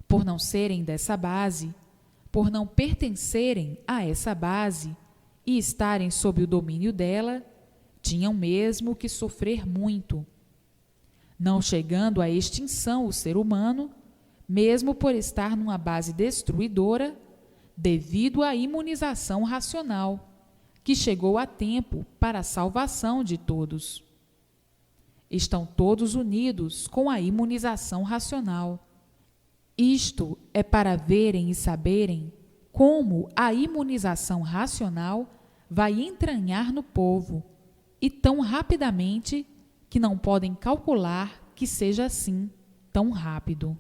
Por não serem dessa base, por não pertencerem a essa base e estarem sob o domínio dela, tinham mesmo que sofrer muito. Não chegando à extinção o ser humano, mesmo por estar numa base destruidora, devido à imunização racional, que chegou a tempo para a salvação de todos. Estão todos unidos com a imunização racional. Isto é para verem e saberem como a imunização racional vai entranhar no povo, e tão rapidamente que não podem calcular que seja assim tão rápido.